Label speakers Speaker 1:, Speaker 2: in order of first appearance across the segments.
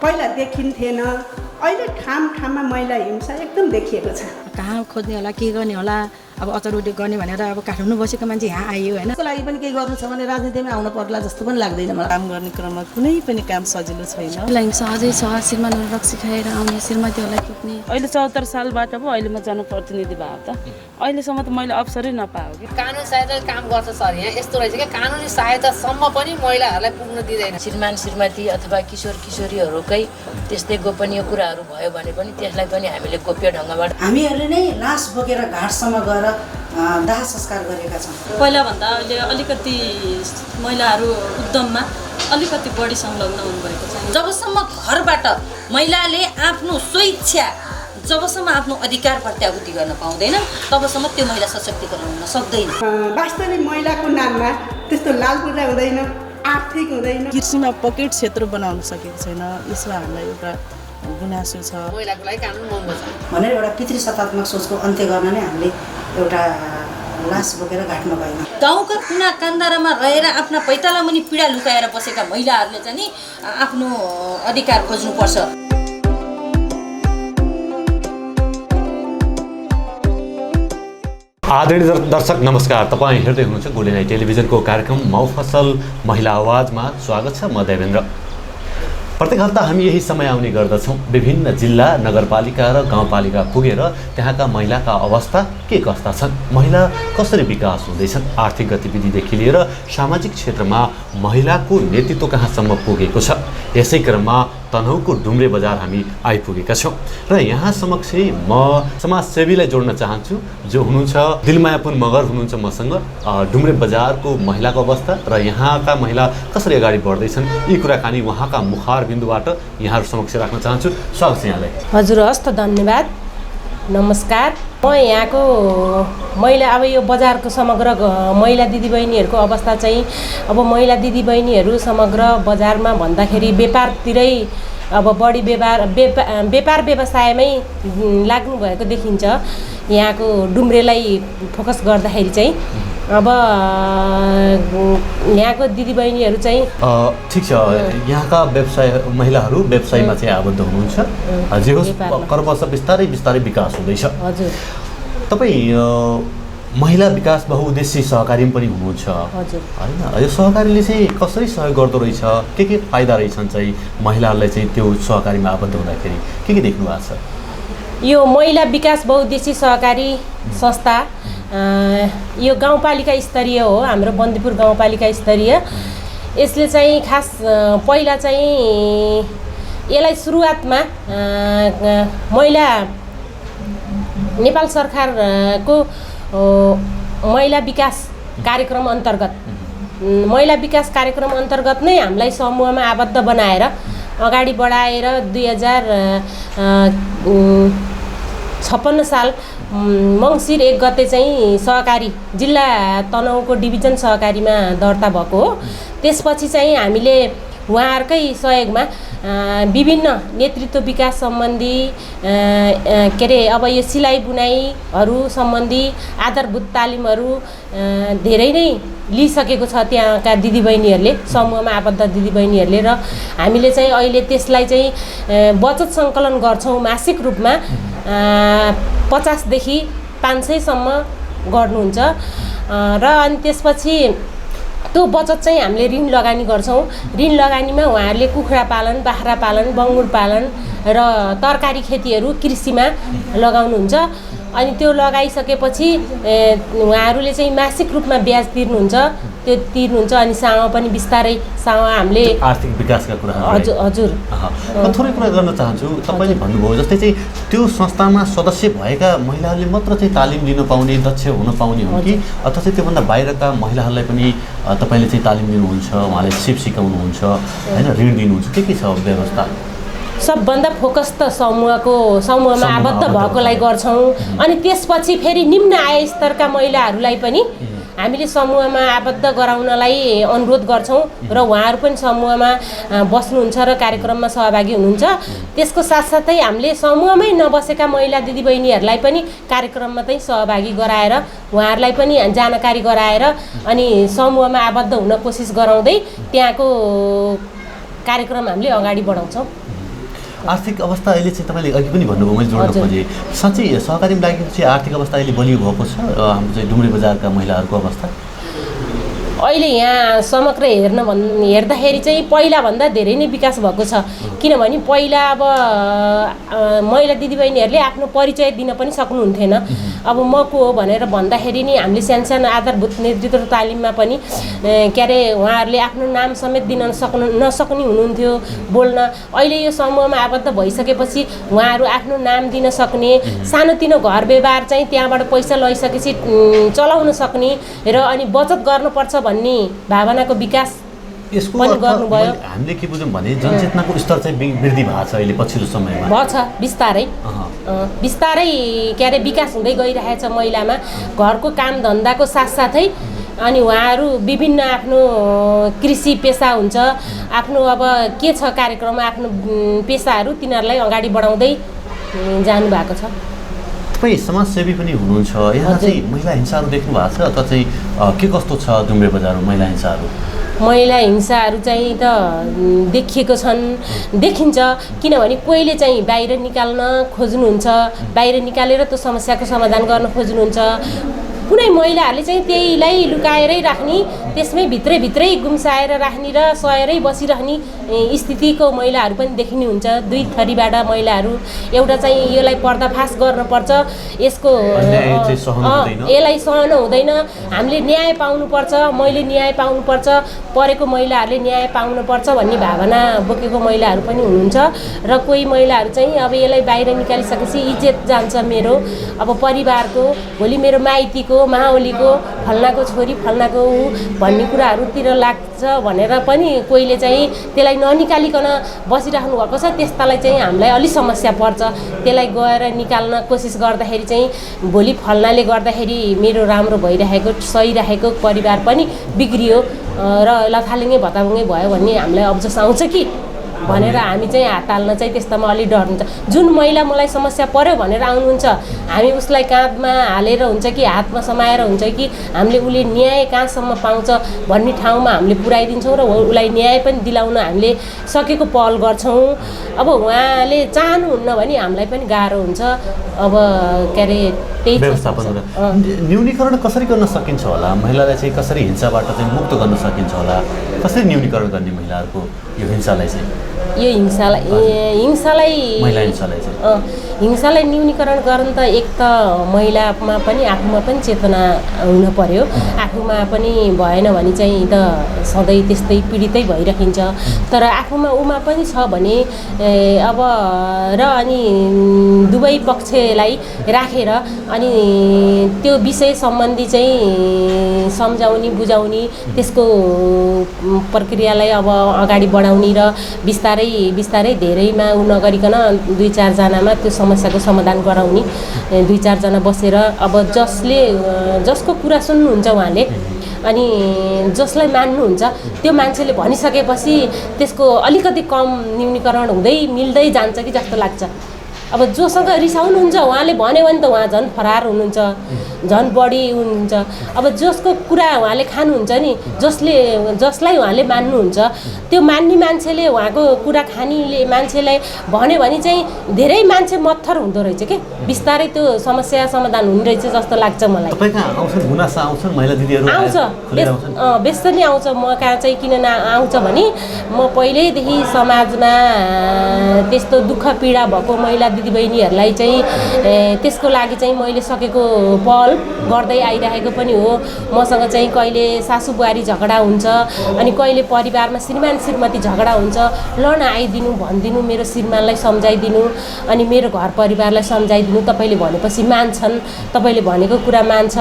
Speaker 1: पहिला देखिन्थेन, अहिले ठाउँमा महिला हिंसा एकदम देखिएको छ।
Speaker 2: कहाँ खोज्ने होला, के गर्ने होला, अब अचार गर्ने भनेर अब काठमाडौँ बसेको मान्छे यहाँ आयो होइन।
Speaker 3: त्यसको लागि पनि केही गर्नु छ भने राजनीतिमा आउनु पर्ला जस्तो पनि लाग्दैन मलाई। काम गर्ने क्रममा कुनै पनि काम सजिलो छैन।
Speaker 2: हिंसा अझै छ, श्रीमानहरू रक्सी खाएर आउने, श्रीमतीहरूलाई कुट्ने।
Speaker 4: अहिले 74 सालबाट पो अहिले म जनप्रतिनिधि भयो त अहिलेसम्म त मैले अवसरै नपाएको कि।
Speaker 5: कानुनी सहायता काम गर्छ सर, यहाँ यस्तो रहेछ कि कानुनी सहायतासम्म पनि महिलाहरूलाई पुग्न दिँदैन।
Speaker 6: श्रीमान श्रीमती अथवा किशोर किशोरीहरूकै त्यस्तै गोपनीय कुराहरू भयो भने पनि त्यसलाई पनि हामीले गोप्य ढङ्गबाट
Speaker 7: हामीहरूले नै लास बोकेर घाटसम्म गएर दाह संस्कार गरेका छौँ।
Speaker 8: पहिलाभन्दा अहिले अलिकति महिलाहरू उद्यममा अलिकति बढी संलग्न हुनुभएको छ।
Speaker 6: जबसम्म घरबाट महिलाले आफ्नो स्वेच्छा जबसम्म आफ्नो अधिकार प्रत्याभूति गर्न पाउँदैन तबसम्म त्यो महिला सशक्तिकरण हुन सक्दैन।
Speaker 1: वास्तविक महिलाको नाममा त्यस्तो लालपुजा हुँदैन, आर्थिक हुँदैन।
Speaker 3: कृषिमा पकेट क्षेत्र बनाउन सकेको छैन, यसमा हामीलाई एउटा गुनासो छ।
Speaker 5: महिलाको लागि कानुन महँगो छ
Speaker 7: भनेर एउटा पितृ सत्तात्मक सोचको अन्त्य गर्न नै हामीले एउटा लास बोकेर घाटमा गयौँ।
Speaker 6: गाउँका कुना कान्दारामा रहेर आफ्ना पैताला मुनि पीडा लुकाएर बसेका महिलाहरूले चाहिँ नि आफ्नो अधिकार खोज्नुपर्छ।
Speaker 9: आदरणीय दर्शक नमस्कार, तपाईँ हेर्दै हुनुहुन्छ गोल्डन आई टेलिभिजनको कार्यक्रम मौफसल महिला आवाजमा स्वागत छ। म देवेन्द्र। प्रत्येक हप्ता हामी यही समय आउने गर्दछौँ। विभिन्न जिल्ला नगरपालिका र गाउँपालिका पुगेर त्यहाँका महिलाका अवस्था के कस्ता छन्, महिला कसरी विकास हुँदैछन्, आर्थिक गतिविधिदेखि लिएर सामाजिक क्षेत्रमा महिलाको नेतृत्व कहाँसम्म पुगेको छ। यसै क्रममा तनहुँको डुम्रे बजार हामी आइपुगेका छौँ र यहाँ समक्षै म समाजसेवीलाई जोड्न चाहन्छु जो हुनुहुन्छ दिलमायापुन मगर हुनुहुन्छ मसँग। डुम्रे बजारको महिलाको अवस्था र यहाँका महिला कसरी अगाडि बढ्दैछन् यी कुराकानी उहाँका मुखार बिन्दुबाट यहाँहरू समक्ष राख्न चाहन्छु। स्वागत छ यहाँलाई।
Speaker 10: हजुर, हस् त, धन्यवाद, नमस्कार। म यहाँको महिला अब यो बजारको समग्र महिला दिदीबहिनीहरूको अवस्था चाहिँ अब महिला दिदीबहिनीहरू समग्र बजारमा भन्दाखेरि व्यापारतिरै अब बढी व्यापार व्यवसायमै लाग्नु भएको देखिन्छ। यहाँको डुम्रेलाई फोकस गर्दाखेरि चाहिँ अब यहाँको दिदीबहिनीहरू चाहिँ
Speaker 9: ठिक छ, यहाँका व्यवसाय महिलाहरू व्यवसायमा चाहिँ आबद्ध हुनुहुन्छ। जे होस् कर्मश बिस्तारै बिस्तारै विकास हुँदैछ।
Speaker 10: हजुर,
Speaker 9: तपाईँ महिला विकास बहुउद्देश्य सहकारी पनि हुनुहुन्छ होइन? यो सहकारीले चाहिँ कसरी सहयोग गर्दो रहेछ, के फाइदा रहेछन् चाहिँ महिलाहरूलाई चाहिँ त्यो सहकारीमा आबद्ध हुँदाखेरि के देख्नु भएको छ?
Speaker 10: यो महिला विकास बहुउद्देश्य सहकारी संस्था यो गाउँपालिका स्तरीय हो, हाम्रो बन्दीपुर गाउँपालिका स्तरीय। यसले चाहिँ खास पहिला चाहिँ यसलाई सुरुवातमा महिला नेपाल सरकारको महिला विकास कार्यक्रम अन्तर्गत नै हामीलाई समूहमा आबद्ध बनाएर अगाडि बढाएर 2056 साल मङ्सिर 1 गते चाहिँ सहकारी जिल्ला तनहुँको डिभिजन सहकारीमा दर्ता भएको हो। त्यसपछि चाहिँ हामीले उहाँहरूकै सहयोगमा विभिन्न नेतृत्व विकास सम्बन्धी के अरे अब यो सिलाइ बुनाइहरू सम्बन्धी आधारभूत तालिमहरू धेरै नै लिइसकेको छ त्यहाँका दिदीबहिनीहरूले, समूहमा आबद्ध दिदीबहिनीहरूले। र हामीले चाहिँ अहिले त्यसलाई चाहिँ बचत सङ्कलन गर्छौँ मासिक रूपमा 50 देखि 500 सम्म गर्नुहुन्छ। र अनि त्यसपछि त्यो बचत चाहिँ हामीले ऋण लगानी गर्छौँ। ऋण लगानीमा उहाँहरूले कुखुरा पालन, बाख्रा पालन, बङ्गुर पालन र तरकारी खेतीहरू कृषिमा लगाउनुहुन्छ। अनि त्यो लगाइसकेपछि उहाँहरूले चाहिँ मासिक रूपमा ब्याज तिर्नुहुन्छ, त्यो तिर्नुहुन्छ। अनि सामा पनि बिस्तारै सामा हामीले
Speaker 9: आर्थिक विकासका कुरा।
Speaker 10: हजुर,
Speaker 9: थोरै कुरा गर्न चाहन्छु। तपाईँले भन्नुभयो जस्तै चाहिँ त्यो संस्थामा सदस्य भएका महिलाहरूले मात्र चाहिँ तालिम लिन पाउने, दक्ष हुन पाउने हो कि अथवा चाहिँ त्योभन्दा बाहिरका महिलाहरूलाई पनि तपाईँले चाहिँ तालिम दिनुहुन्छ, उहाँले सिप सिकाउनुहुन्छ होइन, ऋण दिनुहुन्छ, के छ व्यवस्था?
Speaker 10: सबभन्दा फोकस त समूहमा आबद्ध भएकोलाई गर्छौँ। अनि त्यसपछि फेरि निम्न आय स्तरका महिलाहरूलाई पनि हामीले समूहमा आबद्ध गराउनलाई अनुरोध गर्छौँ र उहाँहरू पनि समूहमा बस्नुहुन्छ र कार्यक्रममा सहभागी हुनुहुन्छ। त्यसको साथसाथै हामीले समूहमै नबसेका महिला दिदीबहिनीहरूलाई पनि कार्यक्रममा चाहिँ सहभागी गराएर उहाँहरूलाई पनि जानकारी गराएर अनि समूहमा आबद्ध हुन कोसिस गराउँदै त्यहाँको कार्यक्रम हामीले अगाडि बढाउँछौँ।
Speaker 9: आर्थिक अवस्था अहिले चाहिँ तपाईँले अघि पनि भन्नुभयो, मैले जोड्न खोजेँ, साँच्चै सहकारीमा लागेपछि आर्थिक अवस्था अहिले बलियो भएको छ हाम्रो चाहिँ डुम्रे बजारका महिलाहरूको अवस्था?
Speaker 10: अहिले यहाँ समग्र हेर्दाखेरि चाहिँ पहिलाभन्दा धेरै नै विकास भएको छ। किनभने पहिला अब महिला दिदीबहिनीहरूले आफ्नो परिचय दिन पनि सक्नुहुन्थेन। अब म को हो भनेर भन्दाखेरि नि हामीले सानो आधारभूत नेतृत्व तालिममा पनि के अरे उहाँहरूले आफ्नो नाम समेत दिन नसक्ने हुनुहुन्थ्यो बोल्न। अहिले यो समूहमा आबद्ध भइसकेपछि उहाँहरू आफ्नो नाम दिन सक्ने, सानोतिनो घर व्यवहार चाहिँ त्यहाँबाट पैसा लैसकेपछि चलाउन सक्ने र अनि बचत गर्नुपर्छ भन्ने भावनाको विकास
Speaker 9: यसको
Speaker 10: पनि गर्नुभयो।
Speaker 9: हामीले के बुझौँ भने जनचेतनाको स्तर चाहिँ वृद्धि भएको छ अहिले पछिल्लो समयमा।
Speaker 10: भएछ बिस्तारै बिस्तारै के अरे विकास हुँदै गइरहेछ महिलामा। घरको काम धन्दाको साथसाथै अनि उहाँहरू विभिन्न आफ्नो कृषि पेसा हुन्छ, आफ्नो अब के छ कार्यक्रम, आफ्नो पेसाहरू तिनीहरूलाई अगाडि बढाउँदै जानु भएको छ।
Speaker 9: तपाईँ समाजसेवी पनि हुनुहुन्छ, यहाँ चाहिँ महिला हिंसाहरू देख्नु भएको छ अथवा चाहिँ के कस्तो छ डुम्रे बजारमा महिला हिंसाहरू?
Speaker 10: महिला हिंसाहरू चाहिँ त देखिएको छन्, देखिन्छ। किनभने कोहीले चाहिँ बाहिर निकाल्न खोज्नुहुन्छ, बाहिर निकालेर त्यो समस्याको समाधान गर्न खोज्नुहुन्छ। कुनै महिलाहरूले चाहिँ त्यहीलाई लुकाएरै राख्ने, त्यसमै भित्रै गुम्साएर राख्ने र सहेरै बसिरहने स्थितिको महिलाहरू पनि देखिने हुन्छ। दुई थरीबाट महिलाहरू, एउटा चाहिँ यसलाई पर्दाफास गर्नुपर्छ, यसको यसलाई सहन हुँदैन, हामीले न्याय पाउनुपर्छ, मैले न्याय पाउनुपर्छ, परेको महिलाहरूले न्याय पाउनुपर्छ भन्ने भावना बोकेको महिलाहरू पनि हुनुहुन्छ। र कोही महिलाहरू चाहिँ अब यसलाई बाहिर निकालिसकेपछि इज्जत जान्छ मेरो, अब परिवारको, भोलि मेरो माइतीको, माओलीको, फल्नाको छोरी, फल्नाको भन्ने कुराहरूतिर लाग्छ भनेर पनि कोहीले चाहिँ त्यसलाई ननिकालिकन बसिराख्नु भएको छ। त्यस्तालाई चाहिँ हामीलाई अलि समस्या पर्छ। त्यसलाई गएर निकाल्न कोसिस गर्दाखेरि चाहिँ भोलि फल्नाले गर्दाखेरि मेरो राम्रो भइरहेको, सहिरहेको परिवार पनि बिग्रियो र लथालिङ्गे भताभुङ्गे भयो भन्ने हामीलाई अब्जस आउँछ कि भनेर हामी चाहिँ हात हाल्न चाहिँ त्यस्तामा अलि डर हुन्छ। जुन महिला मलाई समस्या पर्यो भनेर आउनुहुन्छ, हामी उसलाई काँधमा हालेर हुन्छ कि हातमा समाएर हुन्छ कि हामीले उसले न्याय कहाँसम्म पाउँछ भन्ने ठाउँमा हामीले पुर्याइदिन्छौँ र उसलाई न्याय पनि दिलाउन हामीले सकेको पहल गर्छौँ। अब उहाँले चाहनुहुन्न भने हामीलाई पनि गाह्रो हुन्छ। अब के अरे त्यही
Speaker 9: व्यवस्थापन न्यूनीकरण कसरी गर्न सकिन्छ होला? महिलालाई चाहिँ कसरी हिंसाबाट चाहिँ मुक्त गर्न सकिन्छ होला? कसरी न्यूनीकरण गर्ने महिलाहरूको यो हिंसालाई चाहिँ?
Speaker 10: यो हिंसालाई न्यूनीकरण गर्न त एक त महिलामा पनि आफूमा पनि चेतना हुन पर्यो। आफूमा पनि भएन भने चाहिँ त सधैँ त्यस्तै पीडितै भइरहन्छ। तर आफूमा उमा पनि छ भने अब र अनि दुवै पक्षलाई राखेर अनि त्यो विषय सम्बन्धी चाहिँ सम्झाउने, बुझाउने, त्यसको प्रक्रियालाई अब अगाडि बढाउने र बिस्तारै धेरैमा नगरिकन 2-4 जनामा त्यो समस्याको समाधान गराउने, 2-4 जना बसेर अब जसको कुरा सुन्नुहुन्छ उहाँले अनि जसलाई मान्नुहुन्छ त्यो मान्छेले भनिसकेपछि त्यसको अलिकति कम न्यूनीकरण हुँदै मिल्दै जान्छ कि जस्तो लाग्छ। अब जोसँग रिसाउनुहुन्छ उहाँले भन्यो भने त उहाँ झन् फरार हुनुहुन्छ, झन् बढी हुनुहुन्छ। अब जसको कुरा उहाँले खानुहुन्छ नि, जसलाई उहाँले मान्नुहुन्छ, त्यो मान्ने मान्छेले उहाँको कुरा खाने मान्छेलाई भन्यो भने चाहिँ धेरै मान्छे मत्थर हुँदो रहेछ के, बिस्तारै त्यो समस्या समाधान हुने रहेछ जस्तो लाग्छ मलाई। आउँछ व्यस्त नै आउँछ। म कहाँ चाहिँ किन आउँछ भने म पहिल्यैदेखि समाजमा त्यस्तो दुःख पीडा भएको महिला दिदीबहिनीहरूलाई चाहिँ त्यसको लागि चाहिँ मैले सकेको पहल गर्दै आइरहेको पनि हो। मसँग चाहिँ कहिले सासू बुहारी झगडा हुन्छ, अनि कहिले परिवारमा श्रीमान श्रीमती झगडा हुन्छ, ल न आइदिनु भनिदिनु, मेरो श्रीमानलाई सम्झाइदिनु, अनि मेरो घर परिवारलाई सम्झाइदिनु, तपाईँले भनेपछि मान्छन्, तपाईँले भनेको कुरा मान्छ,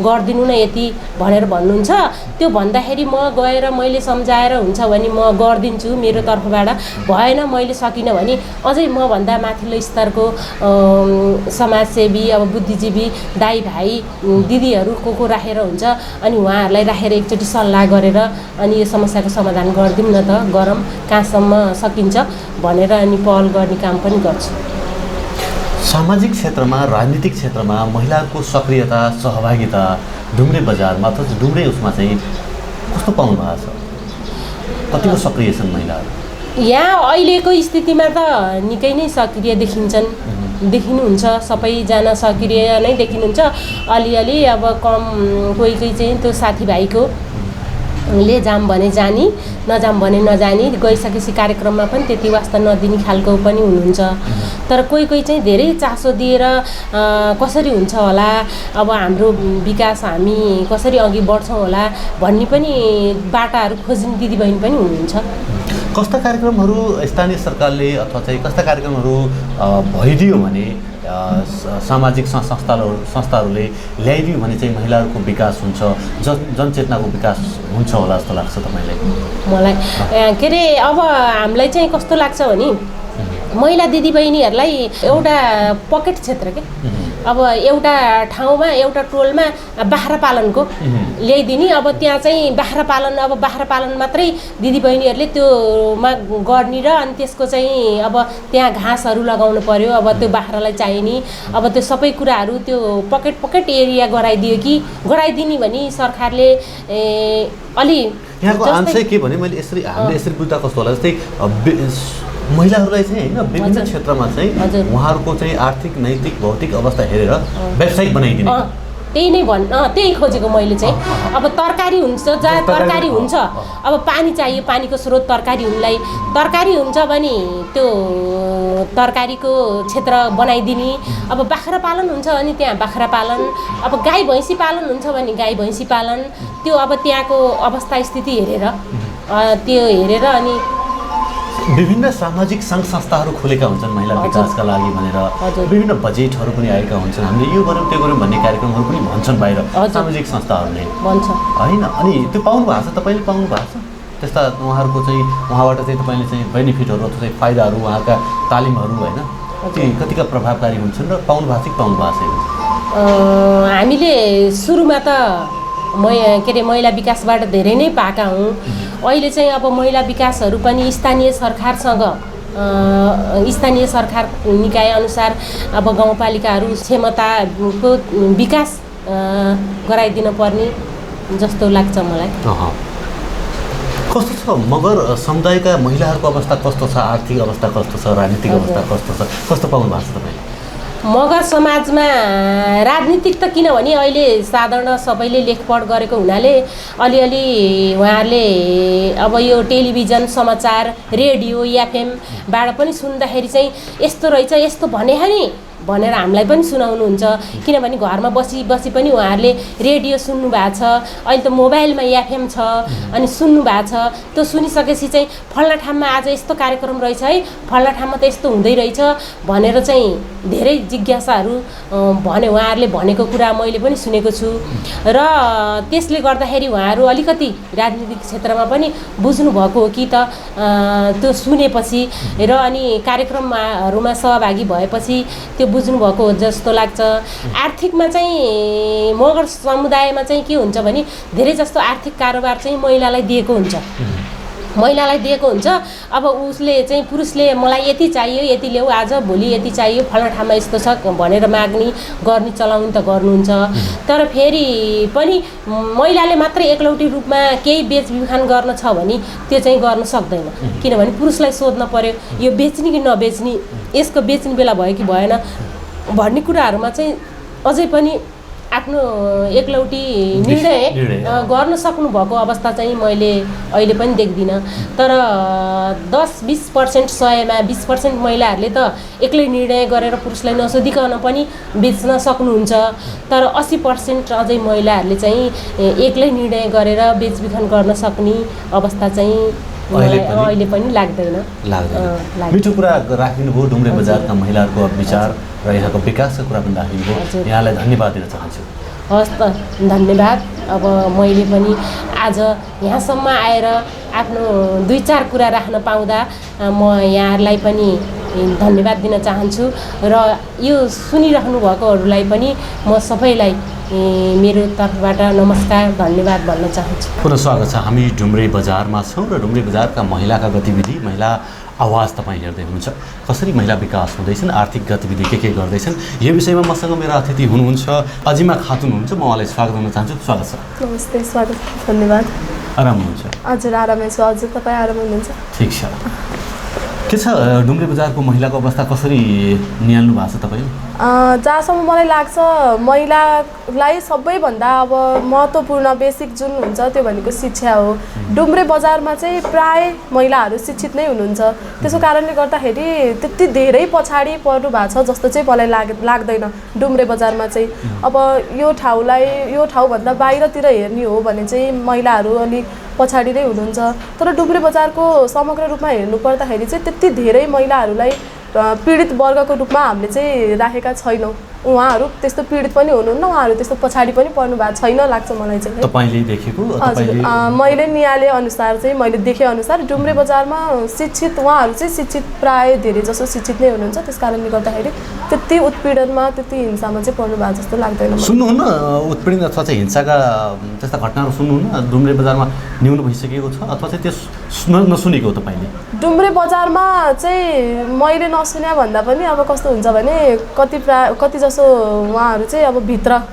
Speaker 10: गरिदिनु न यति भनेर भन्नुहुन्छ। त्यो भन्दाखेरि म गएर मैले सम्झाएर हुन्छ भने म गरिदिन्छु मेरो तर्फबाट, भएन मैले सकिनँ भने अझै मभन्दा माथिल्लो स्तरको समाजसेवी अब बुद्धिजीवी दाइ भाइ दिदीहरू को राखेर हुन्छ, अनि उहाँहरूलाई राखेर एकचोटि सल्लाह गरेर अनि यो समस्याको समाधान गरिदिउँ न त, गरौँ कहाँसम्म सकिन्छ भनेर अनि पहल गर्ने काम पनि गर्छु।
Speaker 9: सामाजिक क्षेत्रमा, राजनीतिक क्षेत्रमा महिलाको सक्रियता, सहभागिता डुम्रे बजारमा अथवा डुम्रे उसमा चाहिँ कस्तो पाउनु भएको छ? कतिको सक्रिय छन् महिलाहरू?
Speaker 10: यहाँ अहिलेको स्थितिमा त निकै नै सक्रिय देखिनुहुन्छ, सबैजना सक्रिय नै देखिनुहुन्छ। अलिअलि अब कम कोही चाहिँ त्यो साथीभाइको ले जाम भने जानी, नजाम भने नजानी, गइसकेपछि कार्यक्रममा पनि त्यति वास्ता नदिने खालको पनि हुनुहुन्छ। तर कोही चाहिँ धेरै चासो दिएर कसरी हुन्छ होला, अब हाम्रो विकास हामी कसरी अघि बढ्छौँ होला भन्ने पनि बाटाहरू खोज्ने दिदीबहिनी पनि हुनुहुन्छ।
Speaker 9: कस्ता कार्यक्रमहरू स्थानीय सरकारले अथवा चाहिँ कस्ता कार्यक्रमहरू भइदियो भने सामाजिक संस्थाहरूले ल्याइदियो भने चाहिँ महिलाहरूको विकास हुन्छ, जनचेतनाको विकास हुन्छ होला जस्तो लाग्छ तपाईँलाई? मलाई
Speaker 10: के अरे अब हामीलाई चाहिँ कस्तो लाग्छ भने महिला दिदीबहिनीहरूलाई एउटा पकेट क्षेत्र के अब एउटा ठाउँमा एउटा टोलमा बाख्रा पालनको ल्याइदिने, अब त्यहाँ चाहिँ बाख्रा पालन मात्रै दिदीबहिनीहरूले त्योमा गर्ने र अनि त्यसको चाहिँ अब त्यहाँ घाँसहरू लगाउनु पर्यो, अब त्यो बाख्रालाई चाहिने, अब त्यो सबै कुराहरू त्यो पकेट एरिया गराइदिने भने सरकारले अलि
Speaker 9: यहाँको आंशै के भने मैले हामीले यसरी बुझ्दा कस्तो होला जस्तै महिलाहरूलाई चाहिँ होइन विभिन्न क्षेत्रमा चाहिँ उहाँहरूको चाहिँ आर्थिक नैतिक भौतिक अवस्था हेरेर व्यावसायिक बनाइदिने,
Speaker 10: त्यही खोजेको मैले चाहिँ। अब तरकारी हुन्छ जहाँ तरकारी हुन्छ, अब पानी चाहियो, पानीको स्रोत तरकारी हुन्छ भने त्यो तरकारीको क्षेत्र बनाइदिने, अब बाख्रा पालन हुन्छ भने त्यहाँ बाख्रा पालन, अब गाई भैँसी पालन हुन्छ भने गाई भैँसी पालन, त्यो अब त्यहाँको अवस्था स्थिति हेरेर अनि
Speaker 9: विभिन्न सामाजिक सङ्घ संस्थाहरू खोलेका हुन्छन् महिला विकासका लागि भनेर, विभिन्न बजेटहरू पनि आएका हुन्छन्, हामीले यो गऱ्यौँ त्यो गऱ्यौँ भन्ने कार्यक्रमहरू पनि भन्छन् बाहिर सामाजिक संस्थाहरूले होइन। अनि त्यो पाउनु भएको छ, तपाईँले पाउनु भएको छ त्यस्ता उहाँहरूको चाहिँ उहाँबाट चाहिँ तपाईँले चाहिँ बेनिफिटहरू अथवा चाहिँ फाइदाहरू, उहाँका तालिमहरू होइन ती कतिका प्रभावकारी हुन्छन् र पाउनु भएको छैन?
Speaker 10: हामीले सुरुमा त महिला विकासबाट धेरै नै पाएका हौँ। अहिले चाहिँ अब महिला विकासहरू पनि स्थानीय सरकार निकाय अनुसार अब गाउँपालिकाहरू क्षमताको विकास गराइदिन पर्ने जस्तो लाग्छ मलाई।
Speaker 9: कस्तो छ मगर समुदायका महिलाहरूको अवस्था कस्तो छ, आर्थिक अवस्था कस्तो छ, राजनीतिक अवस्था कस्तो छ, कस्तो पाउनु भएको छ तपाईँले?
Speaker 10: मगर समाजमा राजनीतिक त किनभने अहिले साधारण सबैले लेखपढ गरेको हुनाले अलिअलि उहाँहरूले अब यो टेलिभिजन समाचार रेडियो एफएमबाट पनि सुन्दाखेरि चाहिँ यस्तो रहेछ यस्तो भने नि भनेर हामीलाई पनि सुनाउनुहुन्छ, किनभने घरमा बसी पनि उहाँहरूले रेडियो सुन्नु भएको छ, अहिले त मोबाइलमा एफएम छ अनि सुन्नु भएको छ, त्यो सुनिसकेपछि चाहिँ फल्ना ठाउँमा आज यस्तो कार्यक्रम रहेछ है, फल्ना ठाउँमा त यस्तो हुँदै रहेछ भनेर चाहिँ धेरै जिज्ञासाहरू भने उहाँहरूले भनेको कुरा मैले पनि सुनेको छु र त्यसले गर्दाखेरि उहाँहरू अलिकति राजनीतिक क्षेत्रमा पनि बुझ्नुभएको हो कि त त्यो सुनेपछि र अनि कार्यक्रमहरूमा सहभागी भएपछि त्यो बुझ्नुभएको हो जस्तो लाग्छ। आर्थिकमा चाहिँ मगर समुदायमा चाहिँ के हुन्छ भने धेरै जस्तो आर्थिक कारोबार चाहिँ महिलालाई दिएको हुन्छ। अब उसले चाहिँ पुरुषले मलाई यति चाहियो, यति ल्याऊ आज भोलि यति चाहियो, फल्ना ठाउँमा यस्तो छ भनेर माग्ने गर्ने चलाउने त गर्नुहुन्छ। तर फेरि पनि महिलाले मात्रै एकलौटी रूपमा केही बेचबिखान गर्न छ भने त्यो चाहिँ गर्न सक्दैन, किनभने पुरुषलाई सोध्न पर्यो यो बेच्ने कि नबेच्ने, यसको बेच्ने बेला भयो कि भएन भन्ने कुराहरूमा चाहिँ अझै पनि आफ्नो एकलौटी निर्णय गर्न सक्नुभएको अवस्था चाहिँ मैले अहिले पनि देख्दिनँ। तर 10-20% 100मा 20% महिलाहरूले त एक्लै निर्णय गरेर पुरुषलाई नसोधिकन पनि बेच्न सक्नुहुन्छ, तर 80% अझै महिलाहरूले चाहिँ एक्लै निर्णय गरेर बेचबिखन गर्न सक्ने अवस्था चाहिँ अहिले पनि लाग्दैन।
Speaker 9: मिठो कुरा राखिदिनु भयो, डुम्रे बजारका महिलाहरूको विचार र यहाँको विकासको कुरा पनि राखिदिनु भयो, यहाँलाई धन्यवाद दिन चाहन्छु।
Speaker 10: हस् त धन्यवाद। अब मैले पनि आज यहाँसम्म आएर आफ्नो 2-4 कुरा राख्न पाउँदा म यहाँहरूलाई पनि धन्यवाद दिन चाहन्छु र यो सुनिराख्नु भएकोहरूलाई पनि म सबैलाई मेरो तर्फबाट नमस्कार धन्यवाद भन्न चाहन्छु।
Speaker 9: पुनः स्वागत छ। हामी डुम्रे बजारमा छौँ र डुम्रे बजारका महिलाका गतिविधि, महिला आवाज तपाईँ हेर्दै हुनुहुन्छ। कसरी महिला विकास हुँदैछन्, आर्थिक गतिविधि के गर्दैछन्, यो विषयमा मसँग मेरो अतिथि हुनुहुन्छ अजिमा खातुन हुनुहुन्छ। म उहाँलाई स्वागत गर्न चाहन्छु। स्वागत छ।
Speaker 11: नमस्ते, स्वागत, धन्यवाद।
Speaker 9: आराम हुनुहुन्छ?
Speaker 11: हजुर आरामै छु। हजुर तपाईँ आराम हुनुहुन्छ?
Speaker 9: ठिक छ। के छ डुम्रे बजारको महिलाको अवस्था कसरी निहाल्नु भएको छ तपाईँले?
Speaker 11: जहाँसम्म मलाई लाग्छ महिलालाई सबैभन्दा अब महत्त्वपूर्ण बेसिक जुन हुन्छ त्यो भनेको शिक्षा हो। डुम्रे बजारमा चाहिँ प्राय महिलाहरू शिक्षित नै हुनुहुन्छ। त्यसको कारणले गर्दाखेरि त्यति धेरै पछाडि पर्नु भएको छ जस्तो चाहिँ मलाई लाग्दैन डुम्रे बजारमा चाहिँ। अब यो ठाउँभन्दा बाहिरतिर हेर्ने हो भने चाहिँ महिलाहरू अलिक पछाडि नै हुनुहुन्छ। तर डुम्रे बजारको समग्र रूपमा हेर्नु पर्दाखेरि चाहिँ त्यति धेरै महिलाहरूलाई पीडित वर्गको रूपमा हामीले चाहिँ राखेका छैनौँ। उहाँहरू त्यस्तो पीडित पनि हुनुहुन्न, उहाँहरू त्यस्तो पछाडि पनि पर्नु भएको छैन लाग्छ मलाई चाहिँ।
Speaker 9: तपाईँले देखेको?
Speaker 11: हजुर, मैले निहाले अनुसार चाहिँ मैले देखे अनुसार डुम्रे बजारमा शिक्षित उहाँहरू चाहिँ शिक्षित प्राय धेरै जसो शिक्षित नै हुनुहुन्छ। त्यस कारणले गर्दाखेरि त्यति उत्पीडनमा त्यति हिंसामा चाहिँ पर्नु भएको जस्तो लाग्दैन।
Speaker 9: सुन्नुहुन्न उत्पीडन अथवा चाहिँ हिंसाका त्यस्ता घटनाहरू सुन्नुहुन्न डुम्रे बजारमा न्यून भइसकेको छ अथवा चाहिँ त्यस नसुनेको हो तपाईँले?
Speaker 11: डुम्रे बजारमा चाहिँ मैले नसुने भन्दा पनि अब कस्तो हुन्छ भने कति जसो उहाँहरू चाहिँ अब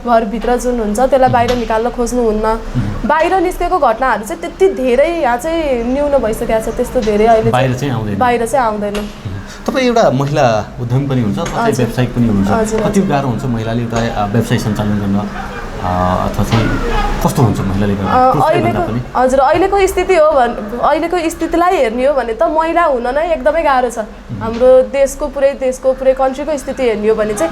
Speaker 11: घरभित्र जुन हुन्छ त्यसलाई बाहिर निकाल्न खोज्नुहुन्न। बाहिर निस्केको घटनाहरू चाहिँ त्यति धेरै यहाँ चाहिँ न्यून भइसकेको छ। त्यस्तो धेरै अहिले बाहिर चाहिँ आउँदैन।
Speaker 9: तपाईँ एउटा महिला उद्यमी पनि हुन्छ अथवा चाहिँ व्यवसायिक पनि हुनुहुन्छ। कति गाह्रो हुन्छ महिलाले एउटा व्यवसाय सञ्चालन गर्न अथवा चाहिँ कस्तो हुन्छ महिलाले गर्न?
Speaker 11: हजुर, अहिलेको स्थितिलाई हेर्ने हो भने त महिला हुन नै एकदमै गाह्रो छ। हाम्रो देशको पुरै कन्ट्रीको स्थिति हेर्ने हो भने चाहिँ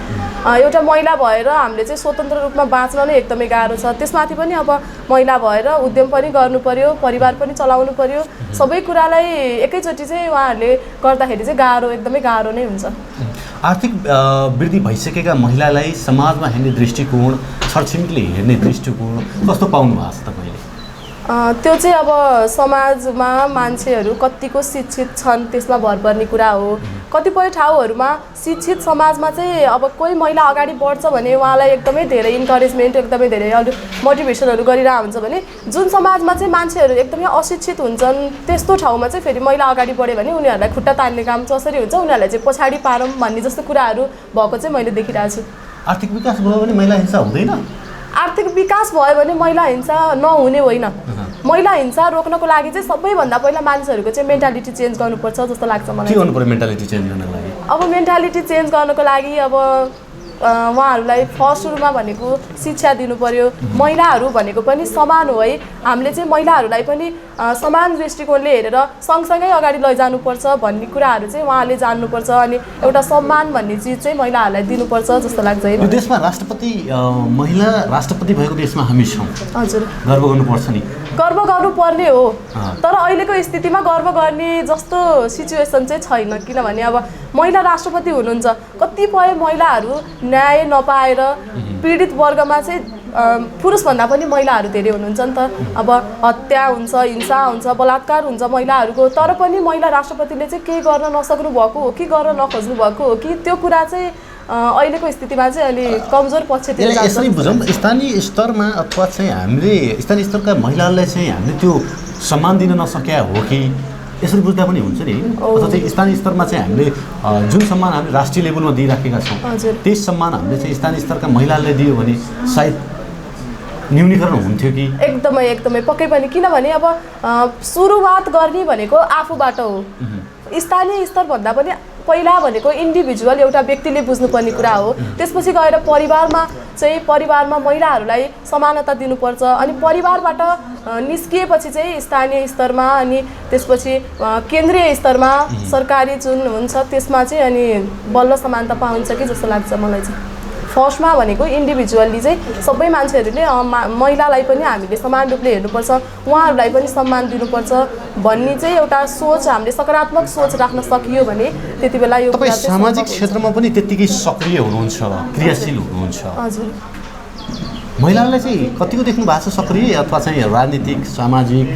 Speaker 11: एउटा महिला भएर हामीले चाहिँ स्वतन्त्र रूपमा बाँच्न नै एकदमै गाह्रो छ। त्यसमाथि पनि अब महिला भएर उद्यम पनि गर्नु पर्यो, परिवार पनि चलाउनु पर्यो। सबै कुरालाई एकैचोटि चाहिँ उहाँहरूले गर्दाखेरि चाहिँ एकदमै गाह्रो नै हुन्छ।
Speaker 9: आर्थिक वृद्धि भइसकेका महिलालाई समाजमा हेर्ने दृष्टिकोण, छरछिमेकीले हेर्ने दृष्टिकोण कस्तो पाउनु भएको छ तपाईँले?
Speaker 11: त्यो चाहिँ अब समाजमा मान्छेहरू कतिको शिक्षित छन् त्यसमा भर पर्ने कुरा हो। कतिपय ठाउँहरूमा शिक्षित समाजमा चाहिँ अब कोही महिला अगाडि बढ्छ भने उहाँलाई एकदमै धेरै इन्करेजमेन्ट, एकदमै धेरै मोटिभेसनहरू गरिरहेको हुन्छ भने जुन समाजमा चाहिँ मान्छेहरू एकदमै अशिक्षित हुन्छन् त्यस्तो ठाउँमा चाहिँ फेरि महिला अगाडि बढ्यो भने उनीहरूलाई खुट्टा तान्ने काम जसरी हुन्छ उनीहरूलाई चाहिँ पछाडि पारौँ भन्ने जस्तो कुराहरू भएको चाहिँ मैले देखिरहेको छु।
Speaker 9: आर्थिक विकास भयो भने महिला हिंसा हुँदैन?
Speaker 11: आर्थिक विकास भयो भने महिला हिंसा नहुने होइन। महिला हिंसा रोक्नको लागि चाहिँ सबैभन्दा पहिला मानिसहरूको चाहिँ मेन्टालिटी चेन्ज गर्नुपर्छ जस्तो लाग्छ मलाई।
Speaker 9: के गर्नु पर्यो मेन्टालिटी चेन्ज गर्नको लागि?
Speaker 11: अब मेन्टालिटी चेन्ज गर्नको लागि अब उहाँहरूलाई फर्स्ट सुरुमा भनेको शिक्षा दिनु पर्यो। महिलाहरू भनेको पनि समान हो है। हामीले चाहिँ महिलाहरूलाई पनि समान दृष्टिकोणले हेरेर सँगसँगै अगाडि लैजानुपर्छ भन्ने कुराहरू चाहिँ उहाँले जान्नुपर्छ। अनि एउटा सम्मान भन्ने चिज चाहिँ महिलाहरूलाई दिनुपर्छ जस्तो लाग्छ है।
Speaker 9: यो देशमा महिला राष्ट्रपति भएको देशमा हामी छौँ।
Speaker 11: हजुर,
Speaker 9: गर्व गर्नुपर्छ नि।
Speaker 11: गर्व गर्नुपर्ने हो, तर अहिलेको स्थितिमा गर्व गर्ने जस्तो सिचुएसन चाहिँ छैन। किनभने अब महिला राष्ट्रपति हुनुहुन्छ, कतिपय महिलाहरू न्याय नपाएर पीडित वर्गमा चाहिँ पुरुषभन्दा पनि महिलाहरू धेरै हुनुहुन्छ नि त। अब हत्या हुन्छ, हिंसा हुन्छ, बलात्कार हुन्छ महिलाहरूको, तर पनि महिला राष्ट्रपतिले चाहिँ केही गर्न नसक्नु भएको हो कि गर्न नखोज्नु भएको हो कि त्यो कुरा चाहिँ अहिलेको स्थितिमा चाहिँ अलि कमजोर पक्षतिर जान्छ।
Speaker 9: यसरी बुझौँ स्थानीय स्तरमा अथवा चाहिँ हामीले स्थानीय स्तरका महिलाहरूलाई चाहिँ हामीले त्यो सम्मान दिन नसक्या हो कि यसरी बुझ्दा पनि हुन्छ नि होइन? अथवा चाहिँ स्थानीय स्तरमा चाहिँ हामीले जुन सम्मान हामीले राष्ट्रिय लेभलमा दिइराखेका छौँ त्यही सम्मान हामीले चाहिँ स्थानीय स्तरका महिलालाई दियो भने सायद न्यूनीकरण हुन्थ्यो कि?
Speaker 11: एकदमै पक्कै पनि। किनभने अब सुरुवात गर्ने भनेको आफूबाट हो। स्थानीय स्तरभन्दा पनि पहिला भनेको इन्डिभिजुअल एउटा व्यक्तिले बुझ्नुपर्ने कुरा हो। त्यसपछि गएर परिवारमा महिलाहरूलाई समानता दिनुपर्छ। अनि परिवारबाट निस्किएपछि चाहिँ स्थानीय स्तरमा अनि त्यसपछि केन्द्रीय स्तरमा सरकारी जुन हुन्छ त्यसमा चाहिँ अनि बल्ल समानता पाउँछ कि जस्तो लाग्छ मलाई चाहिँ। फर्स्टमा भनेको इन्डिभिजुअली चाहिँ सबै मान्छेहरूले महिलालाई पनि हामीले समान रूपले हेर्नुपर्छ, उहाँहरूलाई पनि सम्मान दिनुपर्छ भन्ने चाहिँ एउटा सोच हामीले सकारात्मक सोच राख्न सकियो भने त्यति बेला यो
Speaker 9: तपाईँ सामाजिक क्षेत्रमा पनि त्यत्तिकै सक्रिय हुनुहुन्छ, क्रियाशील हुनुहुन्छ।
Speaker 11: हजुर,
Speaker 9: महिलालाई चाहिँ कतिको देख्नु भएको छ सक्रिय अथवा चाहिँ राजनीतिक सामाजिक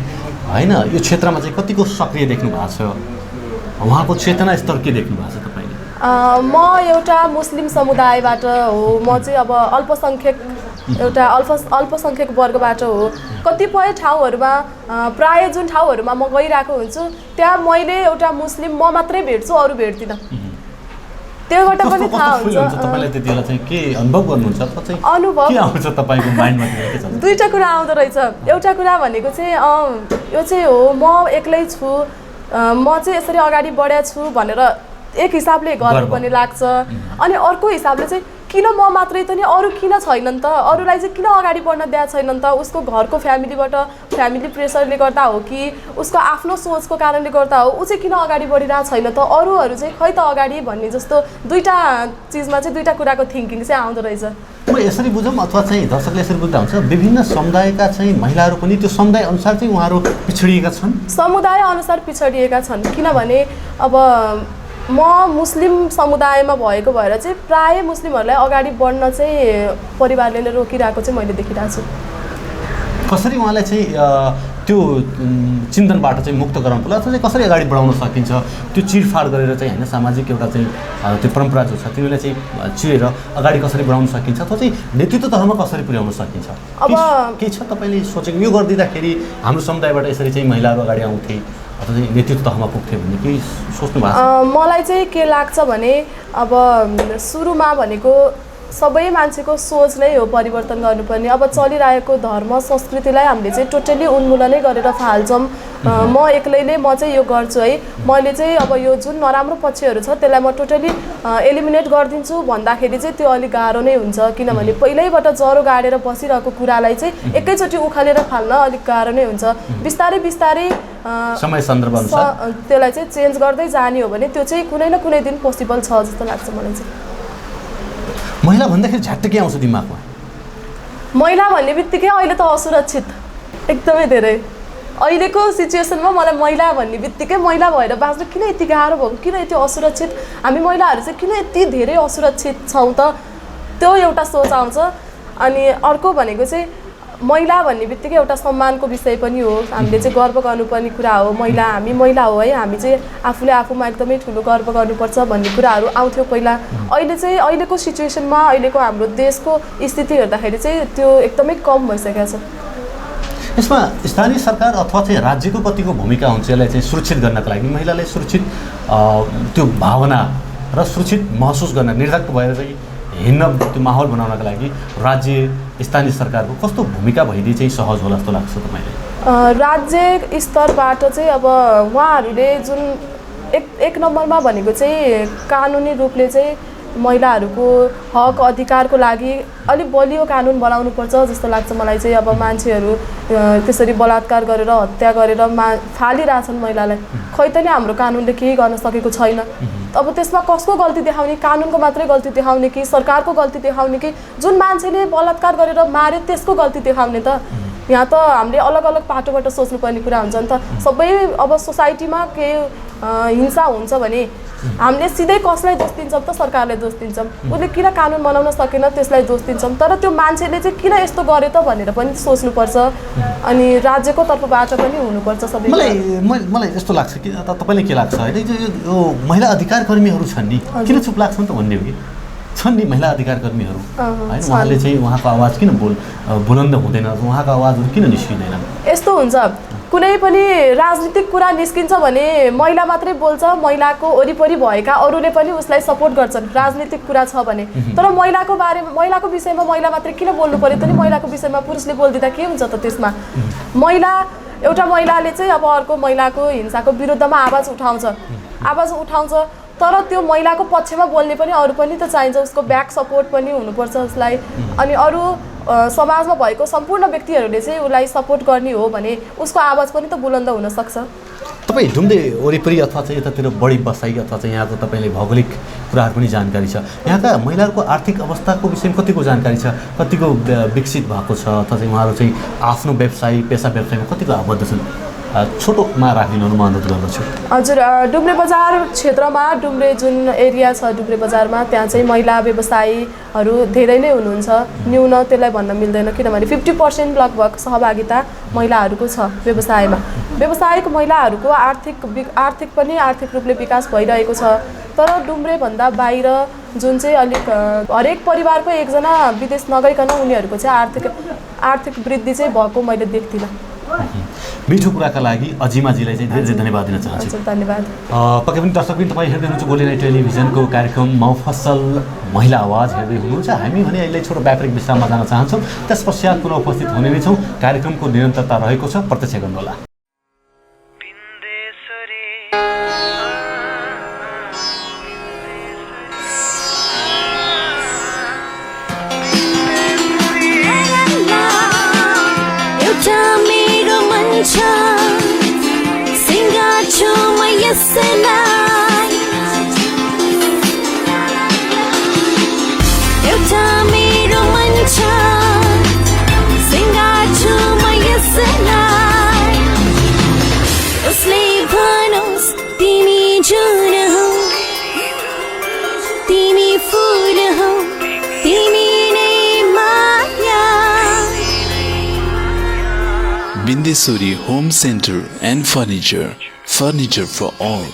Speaker 9: होइन यो क्षेत्रमा चाहिँ कतिको सक्रिय देख्नु भएको छ? उहाँको चेतना स्तर के देख्नु भएको छ तपाईँले?
Speaker 11: म एउटा मुस्लिम समुदायबाट हो। म चाहिँ अब अल्पसङ्ख्यक वर्गबाट हो। कतिपय ठाउँहरूमा प्राय जुन ठाउँहरूमा म गइरहेको हुन्छु त्यहाँ मैले एउटा मुस्लिम म मात्रै भेट्छु, अरू भेट्दिनँ। त्योबाट पनि थाहा हुन्छ।
Speaker 9: तपाईँले त्यतिबेला चाहिँ के अनुभव गर्नुहुन्छ?
Speaker 11: अनुभव
Speaker 9: के आउँछ तपाईँको माइन्डमा?
Speaker 11: दुईवटा कुरा आउँदो रहेछ। एउटा कुरा भनेको चाहिँ यो चाहिँ हो म एक्लै छु, म चाहिँ यसरी अगाडि बढेको छु भनेर एक हिसाबले गर्व पनि लाग्छ अनि अर्को हिसाबले चाहिँ किन म मात्रै त नि अरू किन छैनन् त अरूलाई चाहिँ किन अगाडि बढ्न दिएको छैनन् त उसको घरको फ्यामिली प्रेसरले गर्दा हो कि उसको आफ्नो सोचको कारणले गर्दा हो ऊ चाहिँ किन अगाडि बढिरहेको छैन त अरूहरू चाहिँ खै त अगाडि भन्ने जस्तो दुईवटा चिजमा चाहिँ दुईवटा कुराको थिङ्किङ चाहिँ आउँदो रहेछ
Speaker 9: म यसरी बुझौँ अथवा चाहिँ दर्शकले यसरी बुझ्दा हुन्छ विभिन्न समुदायका चाहिँ महिलाहरू पनि त्यो समुदाय अनुसार चाहिँ उहाँहरू पिछडिएका छन्
Speaker 11: समुदाय अनुसार पिछडिएका छन् किनभने अब म मुस्लिम समुदायमा भएको भएर चाहिँ प्राय मुस्लिमहरूलाई अगाडि बढ्न चाहिँ परिवारले नै रोकिरहेको चाहिँ मैले देखिरहेको छु
Speaker 9: कसरी उहाँलाई चाहिँ त्यो चिन्तनबाट चाहिँ मुक्त गराउनु पर्ला अथवा चाहिँ कसरी अगाडि बढाउन सकिन्छ त्यो चिरफाड गरेर चाहिँ होइन सामाजिक एउटा चाहिँ त्यो परम्परा जो छ त्यसलाई चाहिँ चिरेर अगाडि कसरी बढाउन सकिन्छ अथवा चाहिँ नेतृत्व तहमा कसरी पुर्याउन सकिन्छ अब के छ तपाईँले सोचेको यो गरिदिँदाखेरि हाम्रो समुदायबाट यसरी चाहिँ महिलाहरू अगाडि आउँथे अथवा चाहिँ नेतृत्व तहमा पुग्थे भन्ने केही सोच्नु भएको छ
Speaker 11: मलाई चाहिँ के लाग्छ भने अब सुरुमा भनेको सबै मान्छेको सोच नै हो परिवर्तन गर्नुपर्ने अब चलिरहेको धर्म संस्कृतिलाई हामीले चाहिँ टोटली उन्मूलनै गरेर फाल्छौँ म एक्लैले म चाहिँ यो गर्छु है मैले चाहिँ अब यो जुन नराम्रो पक्षहरू छ त्यसलाई म टोटली एलिमिनेट गरिदिन्छु भन्दाखेरि चाहिँ त्यो अलिक गाह्रो नै हुन्छ किनभने पहिल्यैबाट जरो गाडेर बसिरहेको कुरालाई चाहिँ एकैचोटि उखालेर फाल्न अलिक गाह्रो नै हुन्छ बिस्तारै बिस्तारै
Speaker 9: समय सन्दर्भ अनुसार
Speaker 11: त्यसलाई चाहिँ चेन्ज गर्दै जाने हो भने त्यो चाहिँ कुनै न कुनै दिन पोसिबल छ जस्तो लाग्छ मलाई चाहिँ
Speaker 9: महिला भन्दाखेरि झ्याट्ट के आउँछ दिमागमा
Speaker 11: महिला भन्ने बित्तिकै अहिले त असुरक्षित एकदमै धेरै अहिलेको सिचुएसनमा मलाई महिला भन्ने बित्तिकै महिला भएर बाँच्नु किन यति गाह्रो भयो किन यति असुरक्षित हामी महिलाहरू चाहिँ किन यति धेरै असुरक्षित छौँ त त्यो एउटा सोच आउँछ अनि अर्को भनेको चाहिँ महिला भन्ने बित्तिकै एउटा सम्मानको विषय पनि हो हामीले चाहिँ गर्व गर्नुपर्ने कुरा हो हामी महिला हो है हामी चाहिँ आफूले आफूमा एकदमै ठुलो गर्व गर्नुपर्छ भन्ने कुराहरू आउँथ्यो पहिला अहिले चाहिँ अहिलेको सिचुएसनमा अहिलेको हाम्रो देशको स्थिति हेर्दाखेरि चाहिँ त्यो एकदमै कम भइसकेको छ
Speaker 9: यसमा स्थानीय सरकार अथवा चाहिँ राज्यको कतिको भूमिका हुन्छ यसलाई चाहिँ सुरक्षित गर्नका लागि महिलालाई सुरक्षित त्यो भावना र सुरक्षित महसुस गर्न निर्धक्क भएर चाहिँ हिँड्न त्यो माहौल बनाउनका लागि राज्य स्थानीय सरकारको कस्तो भूमिका भइदिए चाहिँ सहज होला जस्तो लाग्छ तपाईँलाई
Speaker 11: राज्य स्तरबाट चाहिँ अब उहाँहरूले जुन एक नम्बरमा भनेको चाहिँ कानुनी रूपले चाहिँ महिलाहरूको हक अधिकारको लागि अलिक बलियो कानुन बनाउनुपर्छ जस्तो लाग्छ मलाई चाहिँ अब मान्छेहरू त्यसरी बलात्कार गरेर हत्या गरेर फालिरहेछन् महिलालाई खै त नि हाम्रो कानुनले केही गर्न सकेको छैन अब त्यसमा कसको गल्ती देखाउने कानुनको मात्रै गल्ती देखाउने कि सरकारको गल्ती देखाउने कि जुन मान्छेले बलात्कार गरेर मार्यो त्यसको गल्ती देखाउने त यहाँ त हामीले अलग अलग पाटोबाट सोच्नुपर्ने कुरा हुन्छ नि त सबै अब सोसाइटीमा केही हिंसा हुन्छ भने हामीले सिधै कसलाई दोष दिन्छौँ त सरकारलाई दोष दिन्छौँ उसले किन कानुन बनाउन सकेन त्यसलाई दोष दिन्छौँ तर त्यो मान्छेले चाहिँ किन यस्तो गर्यो त भनेर पनि सोच्नुपर्छ अनि राज्यको तर्फबाट पनि हुनुपर्छ सबै
Speaker 9: मलाई यस्तो लाग्छ कि तपाईँलाई के लाग्छ होइन यो महिला अधिकार कर्मीहरू छन् नि किन चुप लाग्छन् त भन्ने हो कि छन् नि महिला अधिकार कर्मीहरू होइन उहाँले चाहिँ उहाँको आवाज किन बुलन्द हुँदैन उहाँको आवाजहरू किन निस्किँदैन
Speaker 11: यस्तो हुन्छ कुनै पनि राजनीतिक कुरा निस्किन्छ भने महिला मात्रै बोल्छ महिलाको वरिपरि भएका अरूले पनि उसलाई सपोर्ट गर्छन् राजनीतिक कुरा छ भने तर महिलाको विषयमा महिला मात्रै किन बोल्नु पर्यो त नि महिलाको विषयमा पुरुषले बोलिदिँदा के हुन्छ त त्यसमा एउटा महिलाले चाहिँ अब अर्को महिलाको हिंसाको विरुद्धमा आवाज उठाउँछ तर त्यो महिलाको पक्षमा बोल्ने पनि अरू पनि त चाहिन्छ उसको ब्याक सपोर्ट पनि हुनुपर्छ उसलाई अनि अरू समाजमा भएको सम्पूर्ण व्यक्तिहरूले चाहिँ उसलाई सपोर्ट गर्ने हो भने उसको आवाज पनि त बुलन्द हुन सक्छ
Speaker 9: तपाईँ डुम्रे वरिपरि अथवा चाहिँ यतातिर बढी बसाइ अथवा चाहिँ यहाँको तपाईँले भौगोलिक कुराहरू पनि जानकारी छ यहाँका महिलाहरूको आर्थिक अवस्थाको विषयमा कतिको जानकारी छ कतिको विकसित भएको छ अथवा चाहिँ उहाँहरू चाहिँ आफ्नो पेसा व्यवसायमा कतिको आबद्ध छन् छोटोमा राखिदिनु म अनुरोध गर्दछु
Speaker 11: हजुर डुम्रे बजार क्षेत्रमा डुम्रे जुन एरिया छ डुम्रे बजारमा त्यहाँ चाहिँ महिला व्यवसायीहरू धेरै नै हुनुहुन्छ न्यून त्यसलाई भन्न मिल्दैन किनभने 50% लगभग सहभागिता महिलाहरूको छ व्यवसायमा व्यवसायिक महिलाहरूको आर्थिक रूपले विकास भइरहेको छ तर डुम्रेभन्दा बाहिर जुन चाहिँ अलिक हरेक परिवारको एकजना विदेश नगइकन उनीहरूको चाहिँ आर्थिक वृद्धि चाहिँ भएको मैले देख्दिनँ
Speaker 9: मिठो कुराका लागि अजिमाजीलाई चाहिँ धेरै धन्यवाद दिन चाहन्छु
Speaker 11: धन्यवाद
Speaker 9: पक्कै पनि दर्शक पनि तपाईँ हेर्दै हुनुहुन्छ गोलेनाई टेलिभिजनको कार्यक्रम मफसल महिला आवाज हेर्दै हुनुहुन्छ हामी भने अहिले छोटो व्यापारिक विश्राममा जान चाहन्छौँ त्यस पश्चात पुनः उपस्थित हुने नै छौँ कार्यक्रमको निरन्तरता रहेको छ प्रत्यक्ष गर्नुहोला
Speaker 12: Nandeswari Home Center and Furniture. Furniture for all.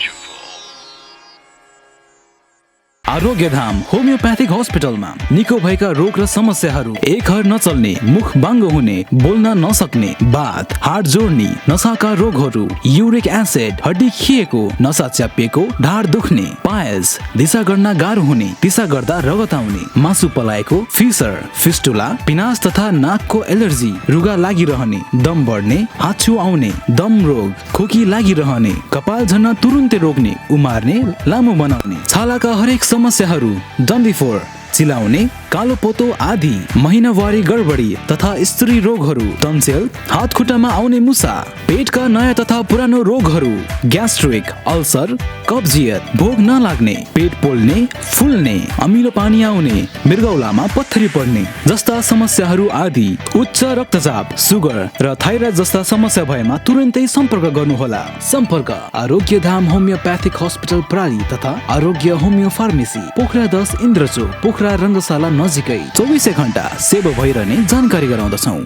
Speaker 13: Arogyadham homoeopathic हस्पिटलमा निको भएका रोग र समस्याहरू, एक हर नचल्ने, मुख बाङ्गो हुने, बोल्न नसक्ने, बात, हाड जोड्ने, नसाका रोगहरू, युरिक एसिड, हड्डी खिएको, नसा च्यापिएको, ढाड दुख्ने, पायल्स, दिशा गर्न गाह्रो हुने, दिशा गर्दा रगत आउने, मासु पलाएको, फिसर, फिस्टुला, पिनास तथा नाकको एलर्जी, रुगा लागिरहने, दम बढ्ने, हाच्छु आउने, दम रोग, खोकी लागिरहने, कपाल झर्न तुरुन्तै रोक्ने, उमार्ने, लामो बनाउने, छालाका हरेक समस्याहरू, डन्डीफोर, चिलाउने, कालो पोतो आदि, महिनावारी गडबडी तथा स्त्री रोगहरू, टन्सिल, हात खुट्टामा आउने मुसा, पेटका नयाँ तथा पुरानो रोगहरू, ग्यास्ट्रिक, अल्सर, कब्जियत, भोक नलाग्ने, पेट पोल्ने, फुल्ने, अमिलो पानी आउने, मृगौलामा पत्थरी पर्ने जस्ता समस्याहरू आदि, उच्च रक्तचाप, सुगर र थाइरोइड जस्ता समस्या भएमा तुरन्तै सम्पर्क गर्नुहोला। सम्पर्क आरोग्यधाम होमियोप्याथिक हस्पिटल प्राली तथा आरोग्य होमियो फार्मेसी, पोखरा 10 इन्द्रचोक, पोखरा रङ्गशाला नजिकै 24 घण्टा सेवा भइरहने जानकारी गराउँदछौँ।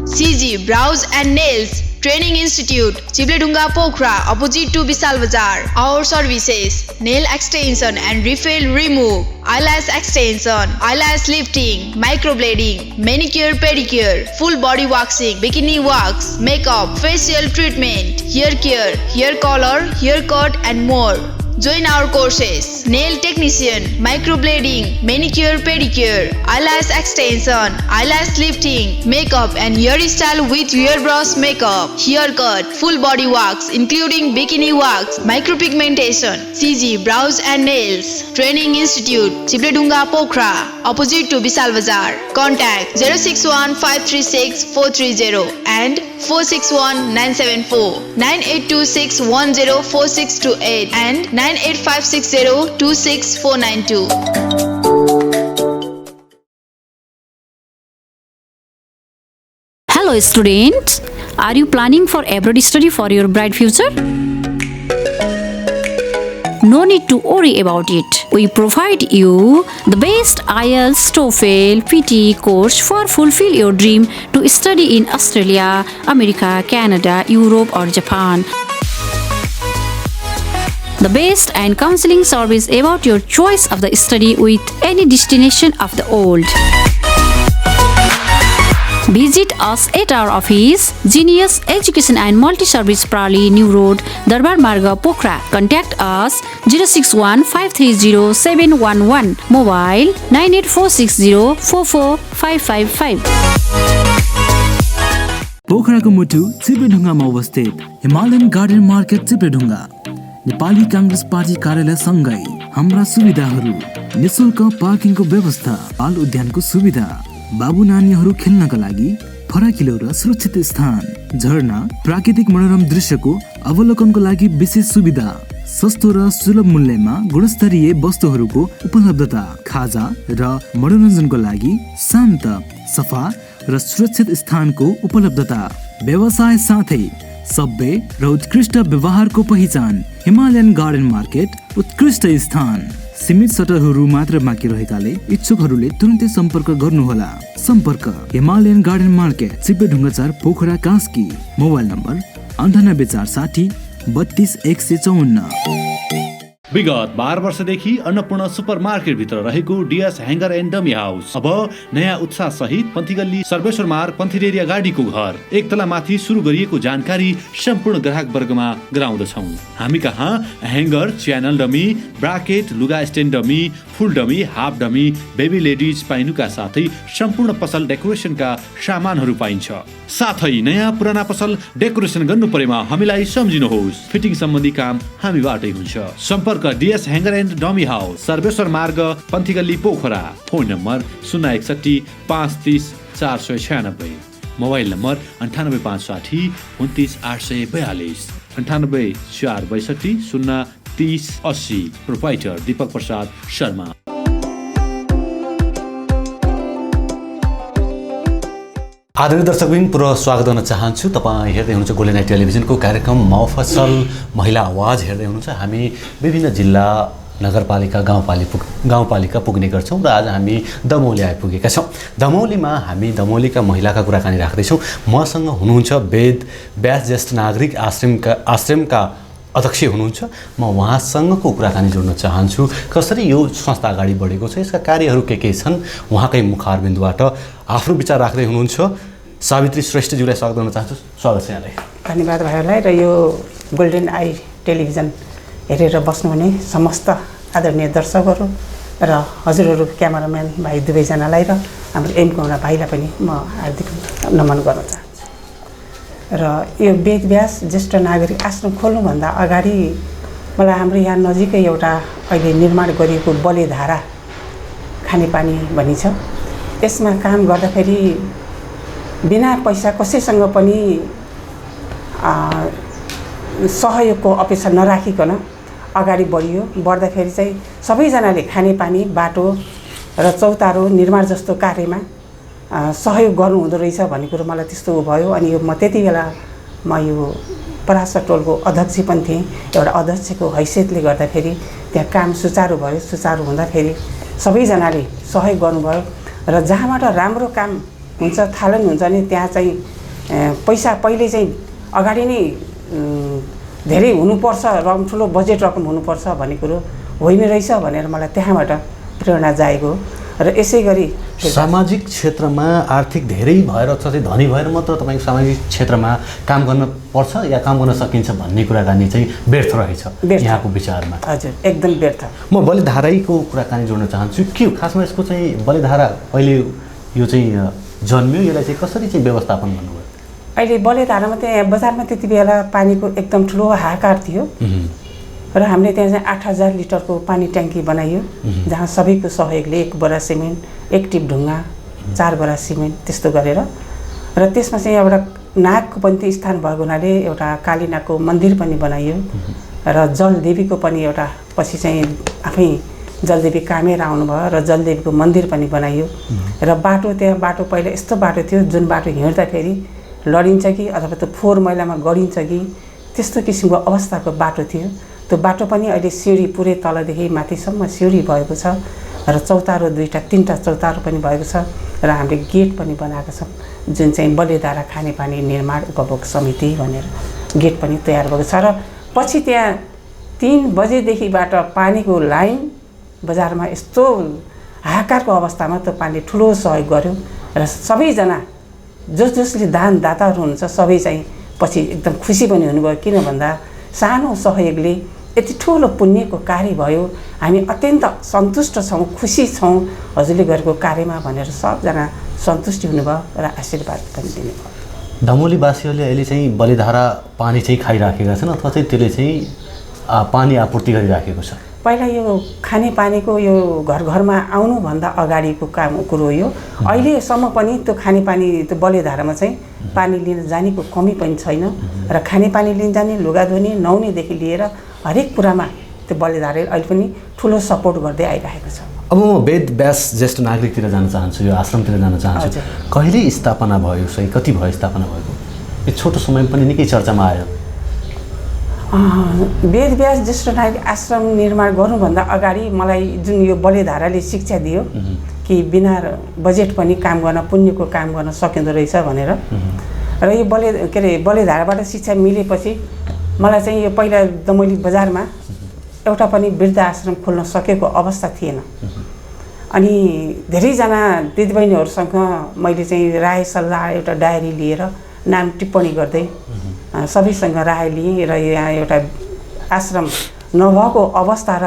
Speaker 14: CG Brows and Nails Training Institute, Chibledunga Pokhara, opposite to Vishal Bazar. Our services: nail extension and refill remove, eyelash extension, eyelash lifting, microblading, manicure pedicure, full body waxing, bikini wax, makeup, facial treatment, hair care, hair color, hair cut and more. Join our courses: nail technician, microblading, manicure pedicure, eyelash extension, eyelash lifting, makeup and hairstyle with hairbrush makeup, haircut, full body wax including bikini wax, micropigmentation. CG Brows and Nails Training Institute, Chibledunga Pokhara, opposite to Vishal Bazar. Contact 061-536-430 and 461-974, 9826-104628 and 9856026492.
Speaker 15: Hello students, are you planning for abroad study for your bright future? No need to worry about it. We provide you the best IELTS, TOEFL, PT course for fulfill your dream to study in Australia, America, Canada, Europe or Japan. The best and counseling service about your choice of the study with any destination of the world. Visit us at our office, Genius Education and Multi-Service Prali, New Road, Darbar Marga, Pokhara. Contact us 061-530-711, mobile 9846044555.
Speaker 13: पोखराको मुटु चिप्लेढुङ्गामा अवस्थित Himalayan garden market Chipledhunga Nepali Congress party कार्यालय सँगै हाम्रा सुविधाहरू: निशुल्क पार्किङको व्यवस्था, बाल उद्यानको सुविधा, बाबु नानीहरू खेल्नका लागि फराकिलो र सुरक्षित स्थान, झरना, प्राकृतिक मनोरम दृश्यको अवलोकनको लागि विशेष सुविधा, सस्तो र सुलभ मूल्यमा गुणस्तरीय वस्तुहरूको उपलब्धता, खाजा र मनोरञ्जनको लागि शान्त, सफा र सुरक्षित स्थानको उपलब्धता, व्यवसाय साथै सभ्य र उत्कृष्ट व्यवहारको पहिचान। हिमालयन गार्डन मार्केट उत्कृष्ट स्थान। सीमित सटरहरू मात्र बाँकी रहेकाले इच्छुकहरूले तुरन्तै सम्पर्क गर्नुहोला। सम्पर्क Himalayan garden market, Chipledhunga 4, Pokhara, Kaski. Mobile number 9846 32154।
Speaker 9: विगत 12 वर्षदेखि अन्नपूर्ण सुपरमार्केट भित्र रहेको DS hanger and dummy house अब नयाँ उत्साह सहित पन्थीगल्ली सर्वेश्वर मार्ग पन्थीरेरिया गाडीको घर एक तला माथि सुरु गरिएको जानकारी सम्पूर्ण ग्राहक वर्गमा गराउँदछौँ। हामी कहाँ ह्याङ्गर, च्यानल डमी, ब्राकेट, लुगा stand dummy, full dummy, half dummy, baby ladies पाइनुका साथै सम्पूर्ण पसल डेकोरेसनका सामानहरू पाइन्छ। साथै नयाँ पुराना पसल डेकोरेसन गर्नु परेमा हामीलाई सम्झिनुहोस्। फिटिङ सम्बन्धी काम हामीबाटै हुन्छ। सम्पर्क DS hanger and dummy house, Sarveshwar Marg Panthigalli, Pokhara. Phone number 061 530 496, mobile number 98560 29 842, 98 462 030 80। Proprietor Deepak Prasad Sharma. आदरणीय दर्शकबिन, पुनः स्वागत गर्न चाहन्छु। तपाईँ हेर्दै हुनुहुन्छ गोल्डन नाइट टेलिभिजनको कार्यक्रम मफसल महिला आवाज हेर्दै हुनुहुन्छ। हामी विभिन्न जिल्ला नगरपालिका गाउँपालिका पुग्ने गर्छौँ र आज हामी दमौली आइपुगेका छौँ। दमौलीमा हामी दमौलीका महिलाका कुराकानी राख्दैछौँ। मसँग हुनुहुन्छ वेद व्यास ज्येष्ठ नागरिक आश्रमका अध्यक्ष हुनुहुन्छ। म उहाँसँगको कुराकानी जोड्न चाहन्छु। कसरी यो संस्था अगाडि बढेको छ, यसका कार्यहरू के छन्, उहाँकै मुखारबिन्दुबाट आफ्नो विचार राख्दै हुनुहुन्छ। सावित्री श्रेष्ठज्यूलाई स्वागत गर्न चाहन्छु। स्वागत छ यहाँलाई।
Speaker 7: धन्यवाद भाइहरूलाई र यो गोल्डन आई टेलिभिजन हेरेर बस्नुहुने समस्त आदरणीय दर्शकहरू र हजुरहरू क्यामेराम्यान भाइ दुवैजनालाई र हाम्रो एमकोना भाइलाई पनि म हार्दिक नमन गर्न चाहन्छु। र यो वेद व्यास ज्येष्ठ नागरिक आश्रम खोल्नुभन्दा अगाडि मलाई हाम्रो यहाँ नजिकै एउटा अहिले निर्माण गरिएको बलेधारा खानेपानी भनी छ। यसमा काम गर्दाखेरि बिना पैसा कसैसँग पनि सहयोगको अपेक्षा नराखिकन अगाडि बढियो। बढ्दाखेरि चाहिँ सबैजनाले खानेपानी, बाटो र चौतारो निर्माण जस्तो कार्यमा सहयोग गर्नुहुँदो रहेछ भन्ने कुरो मलाई त्यस्तो भयो। अनि यो म त्यति बेला म यो परासा टोलको अध्यक्ष पनि थिएँ। एउटा अध्यक्षको हैसियतले गर्दाखेरि त्यहाँ काम सुचारू भयो। सुचारू हुँदाखेरि सबैजनाले सहयोग गर्नुभयो र जहाँबाट राम्रो काम हुन्छ थालन हुन्छ नि त्यहाँ चाहिँ पैसा पहिले चाहिँ अगाडि नै धेरै हुनुपर्छ, ठुलो बजेट रकम हुनुपर्छ भन्ने कुरो होइन रहेछ भनेर मलाई त्यहाँबाट प्रेरणा जागेको। र यसै गरी
Speaker 9: सामाजिक क्षेत्रमा आर्थिक धेरै भएर अथवा चाहिँ धनी भएर मात्र तपाईँको सामाजिक क्षेत्रमा काम गर्न पर्छ या काम गर्न सकिन्छ भन्ने कुराकानी चाहिँ व्यर्थ रहेछ यहाँको विचारमा?
Speaker 7: हजुर, एकदम व्यर्थ।
Speaker 9: म बलिधाराको कुराकानी जोड्न चाहन्छु। के खासमा यसको चाहिँ बलिधारा अहिले यो चाहिँ जन्मियो, यसलाई चाहिँ कसरी चाहिँ व्यवस्थापन गर्नुभयो?
Speaker 7: अहिले बलेधारामा त्यहाँ बजारमा त्यति बेला पानीको एकदम ठुलो हाहाकार थियो र हामीले त्यहाँ चाहिँ 8000 लिटरको पानी ट्याङ्की बनाइयो, जहाँ सबैको सहयोगले 1 बोरा सिमेन्ट, 1 टिप ढुङ्गा, 4 बोरा सिमेन्ट त्यस्तो गरेर। र त्यसमा चाहिँ एउटा नागको पनि स्थान भएको हुनाले एउटा काली नागको मन्दिर पनि बनाइयो र जलदेवीको पनि एउटा पछि चाहिँ आफै जलदेवी कामेर आउनुभयो र जलदेवीको मन्दिर पनि बनाइयो। र बाटो त्यहाँ बाटो पहिला यस्तो बाटो थियो जुन बाटो हिँड्दाखेरि लडिन्छ कि अथवा त्यो फोहोर मैलामा गडिन्छ कि त्यस्तो किसिमको अवस्थाको बाटो थियो। त्यो बाटो पनि अहिले सिँढी पुरै तलदेखि माथिसम्म सिँढी भएको छ र चौतारो 2-3टा चौतारो पनि भएको छ र हामीले गेट पनि बनाएको छौँ जुन चाहिँ बलेधारा खानेपानी निर्माण उपभोग समिति भनेर गेट पनि तयार भएको छ। र पछि त्यहाँ 3 बजेदेखिबाट पानीको लाइन बजारमा यस्तो हाहाकारको अवस्थामा त्यो पानीले ठुलो सहयोग गर्यो र सबैजना जसले दानदाताहरू हुनुहुन्छ सबै चाहिँ पछि एकदम खुसी पनि हुनुभयो। किन भन्दा सानो सहयोगले यति ठुलो पुण्यको कार्य भयो, हामी अत्यन्त सन्तुष्ट छौँ, खुसी छौँ हजुरले गरेको कार्यमा भनेर सबजना सन्तुष्टि हुनुभयो र आशीर्वाद पनि दिनुभयो।
Speaker 9: दमौलीवासीहरूले अहिले चाहिँ बलिधारा पानी चाहिँ खाइराखेका छन् अथवा चाहिँ त्यसले चाहिँ पानी आपूर्ति गरिराखेको छ?
Speaker 7: पहिला यो खानेपानीको यो घर घरमा आउनुभन्दा अगाडिको काम कुरो हो यो। अहिलेसम्म पनि त्यो खानेपानी त्यो बलेधारामा चाहिँ पानी लिन जानेको कमी पनि छैन र खानेपानी लिन जाने, लुगा धुने, नुहाउनेदेखि लिएर हरेक कुरामा त्यो बलेधाराले अहिले पनि ठुलो सपोर्ट गर्दै आइरहेको छ।
Speaker 9: अब म वेद व्यास ज्येष्ठ नागरिकतिर जान चाहन्छु, यो आश्रमतिर जान चाहन्छु। कहिले स्थापना भयो, सही कति भयो स्थापना भएको? यो छोटो समय पनि निकै चर्चामा आयो।
Speaker 7: वेद व्यास ज्येष्ठ नागरिक आश्रम निर्माण गर्नुभन्दा अगाडि मलाई जुन यो बलेधाराले शिक्षा दियो कि बिना बजेट पनि काम गर्न, पुण्यको काम गर्न सकिँदो रहेछ भनेर। र यो बलेधाराबाट शिक्षा मिलेपछि मलाई चाहिँ यो पहिला दमौली बजारमा एउटा पनि वृद्ध आश्रम खोल्न सकेको अवस्था थिएन। अनि धेरैजना दिदीबहिनीहरूसँग मैले चाहिँ राय सल्लाह एउटा डायरी लिएर नाम टिप्पणी गर्दै सबैसँग राय लिएँ र यहाँ एउटा आश्रम नभएको अवस्था र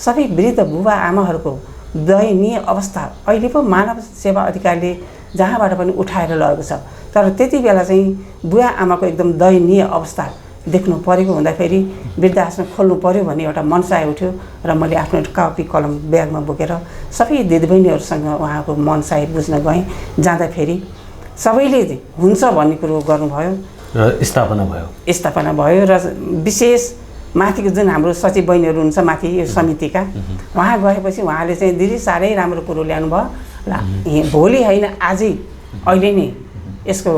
Speaker 7: सबै वृद्ध बुबा आमाहरूको दयनीय अवस्था अहिले पो मानव सेवा अधिकारीले जहाँबाट पनि उठाएर लगेको छ। तर त्यति बेला चाहिँ बुवा आमाको एकदम दयनीय अवस्था देख्नु परेको हुँदाखेरि वृद्ध आश्रम खोल्नु पर्यो भन्ने एउटा मनसाय उठ्यो र मैले आफ्नो कपी कलम ब्यागमा बोकेर सबै दिदीबहिनीहरूसँग उहाँको मनसाय बुझ्न गएँ। जाँदाखेरि सबैले हुन्छ भन्ने कुरो गर्नुभयो
Speaker 9: र स्थापना भयो
Speaker 7: र विशेष माथिको जुन हाम्रो सचिव बहिनीहरू हुन्छ माथि यो समितिका वहाँ गएपछि उहाँले चाहिँ दिदी साह्रै राम्रो कुरो ल्याउनु भयो र भोलि होइन आजै अहिले नै यसको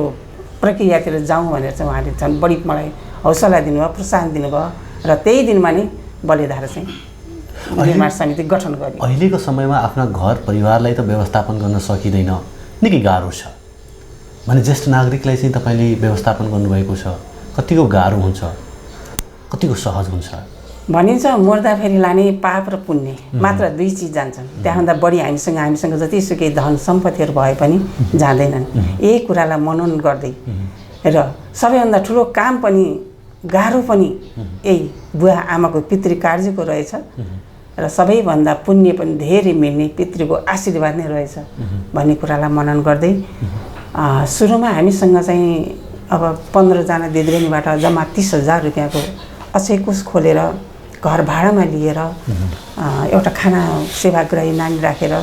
Speaker 7: प्रक्रियातिर जाउँ भनेर चाहिँ उहाँले झन् बढी मलाई हौसला दिनुभयो, प्रोत्साहन दिनुभयो र त्यही दिनमा नै बलेधारा चाहिँ निर्माण समिति गठन गरियो।
Speaker 9: अहिलेको समयमा आफ्ना घर परिवारलाई त व्यवस्थापन गर्न सकिँदैन, निकै गाह्रो छ भने ज्येष्ठ नागरिकलाई चाहिँ तपाईँले व्यवस्थापन गर्नुभएको छ, कतिको गाह्रो हुन्छ, कतिको सहज हुन्छ?
Speaker 7: भनिन्छ मर्दाफेरि लाने पाप र पुण्य मात्र दुई चिज जान्छन्, त्यहाँभन्दा बढी हामीसँग जतिसुकै धन सम्पत्तिहरू भए पनि जाँदैनन्। यही कुरालाई मनन गर्दै र सबैभन्दा ठुलो काम पनि गाह्रो पनि यही बुवा आमाको पितृ कार्यको रहेछ र सबैभन्दा पुण्य पनि धेरै मिल्ने पितृको आशीर्वाद नै रहेछ भन्ने कुरालाई मनन गर्दै सुरुमा हामीसँग चाहिँ अब 15 जना दिदीबहिनीबाट जम्मा 30,000 रुपियाँको अक्षय कोष खोलेर घर भाडामा लिएर एउटा खाना सेवाग्राही नानी राखेर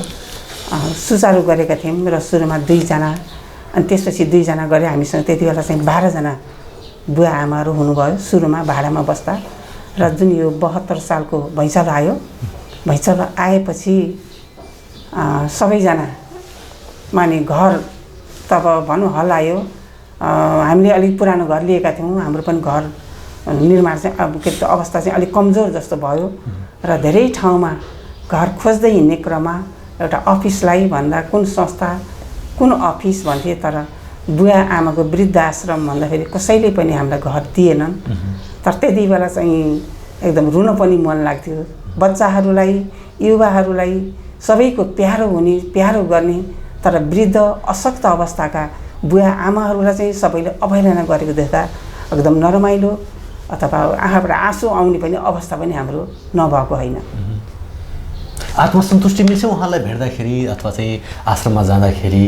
Speaker 7: सुचारू गरेका थियौँ र सुरुमा 2 जना अनि त्यसपछि 2 जना गरे। हामीसँग त्यति बेला चाहिँ 12 जना बुवा आमाहरू हुनुभयो सुरुमा भाडामा बस्दा र जुन यो 72 सालको भैँचालो आयो, भैँचालो आएपछि सबैजना माने घर तब भनौँ हल्लायो। हामीले अलिक पुरानो घर लिएका थियौँ, हाम्रो पनि घर निर्माण चाहिँ अब के अवस्था चाहिँ अलिक कमजोर जस्तो भयो र धेरै ठाउँमा घर खोज्दै हिँड्ने क्रममा एउटा अफिसलाई भन्दा कुन संस्था कुन अफिस भन्थे, तर बुवा आमाको वृद्धाश्रम भन्दाखेरि कसैले पनि हामीलाई घर दिएनन्। तर त्यति बेला चाहिँ एकदम रुन पनि मन लाग्थ्यो। बच्चाहरूलाई युवाहरूलाई सबैको प्यारो हुने प्यारो गर्ने, तर वृद्ध अशक्त अवस्थाका बुवा आमाहरूलाई चाहिँ सबैले अवहेलना गरेको देख्दा एकदम नरमाइलो अथवा आँखाबाट आँसु आउने पनि अवस्था पनि हाम्रो नभएको होइन।
Speaker 9: आत्मसन्तुष्टि मिल्छ उहाँलाई भेट्दाखेरि अथवा चाहिँ आश्रममा जाँदाखेरि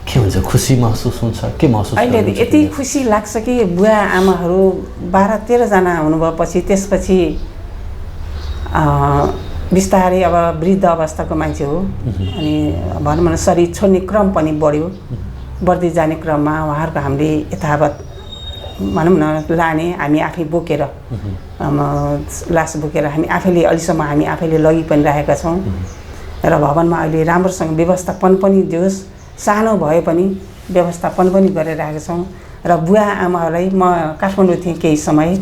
Speaker 9: के हुन्छ? खुसी महसुस हुन्छ? के महसुस?
Speaker 7: अहिले यति खुसी लाग्छ कि बुवा आमाहरू 12-13 जना हुनुभएपछि त्यसपछि बिस्तारै अब वृद्ध अवस्थाको मान्छे हो अनि भनौँ न शरीर छोड्ने क्रम पनि बढ्यो। बढ्दै जाने क्रममा उहाँहरूको हामीले यथावत भनौँ न लाने हामी आफै बोकेर लास बोकेर हामी आफैले अहिलेसम्म हामी आफैले लगी पनि राखेका छौँ र भवनमा अहिले राम्रोसँग व्यवस्थापन पनि दियोस्, सानो भए पनि व्यवस्थापन पनि गरेर राखेका छौँ। र बुवा आमाहरूलाई म काठमाडौँ थिएँ केही समय,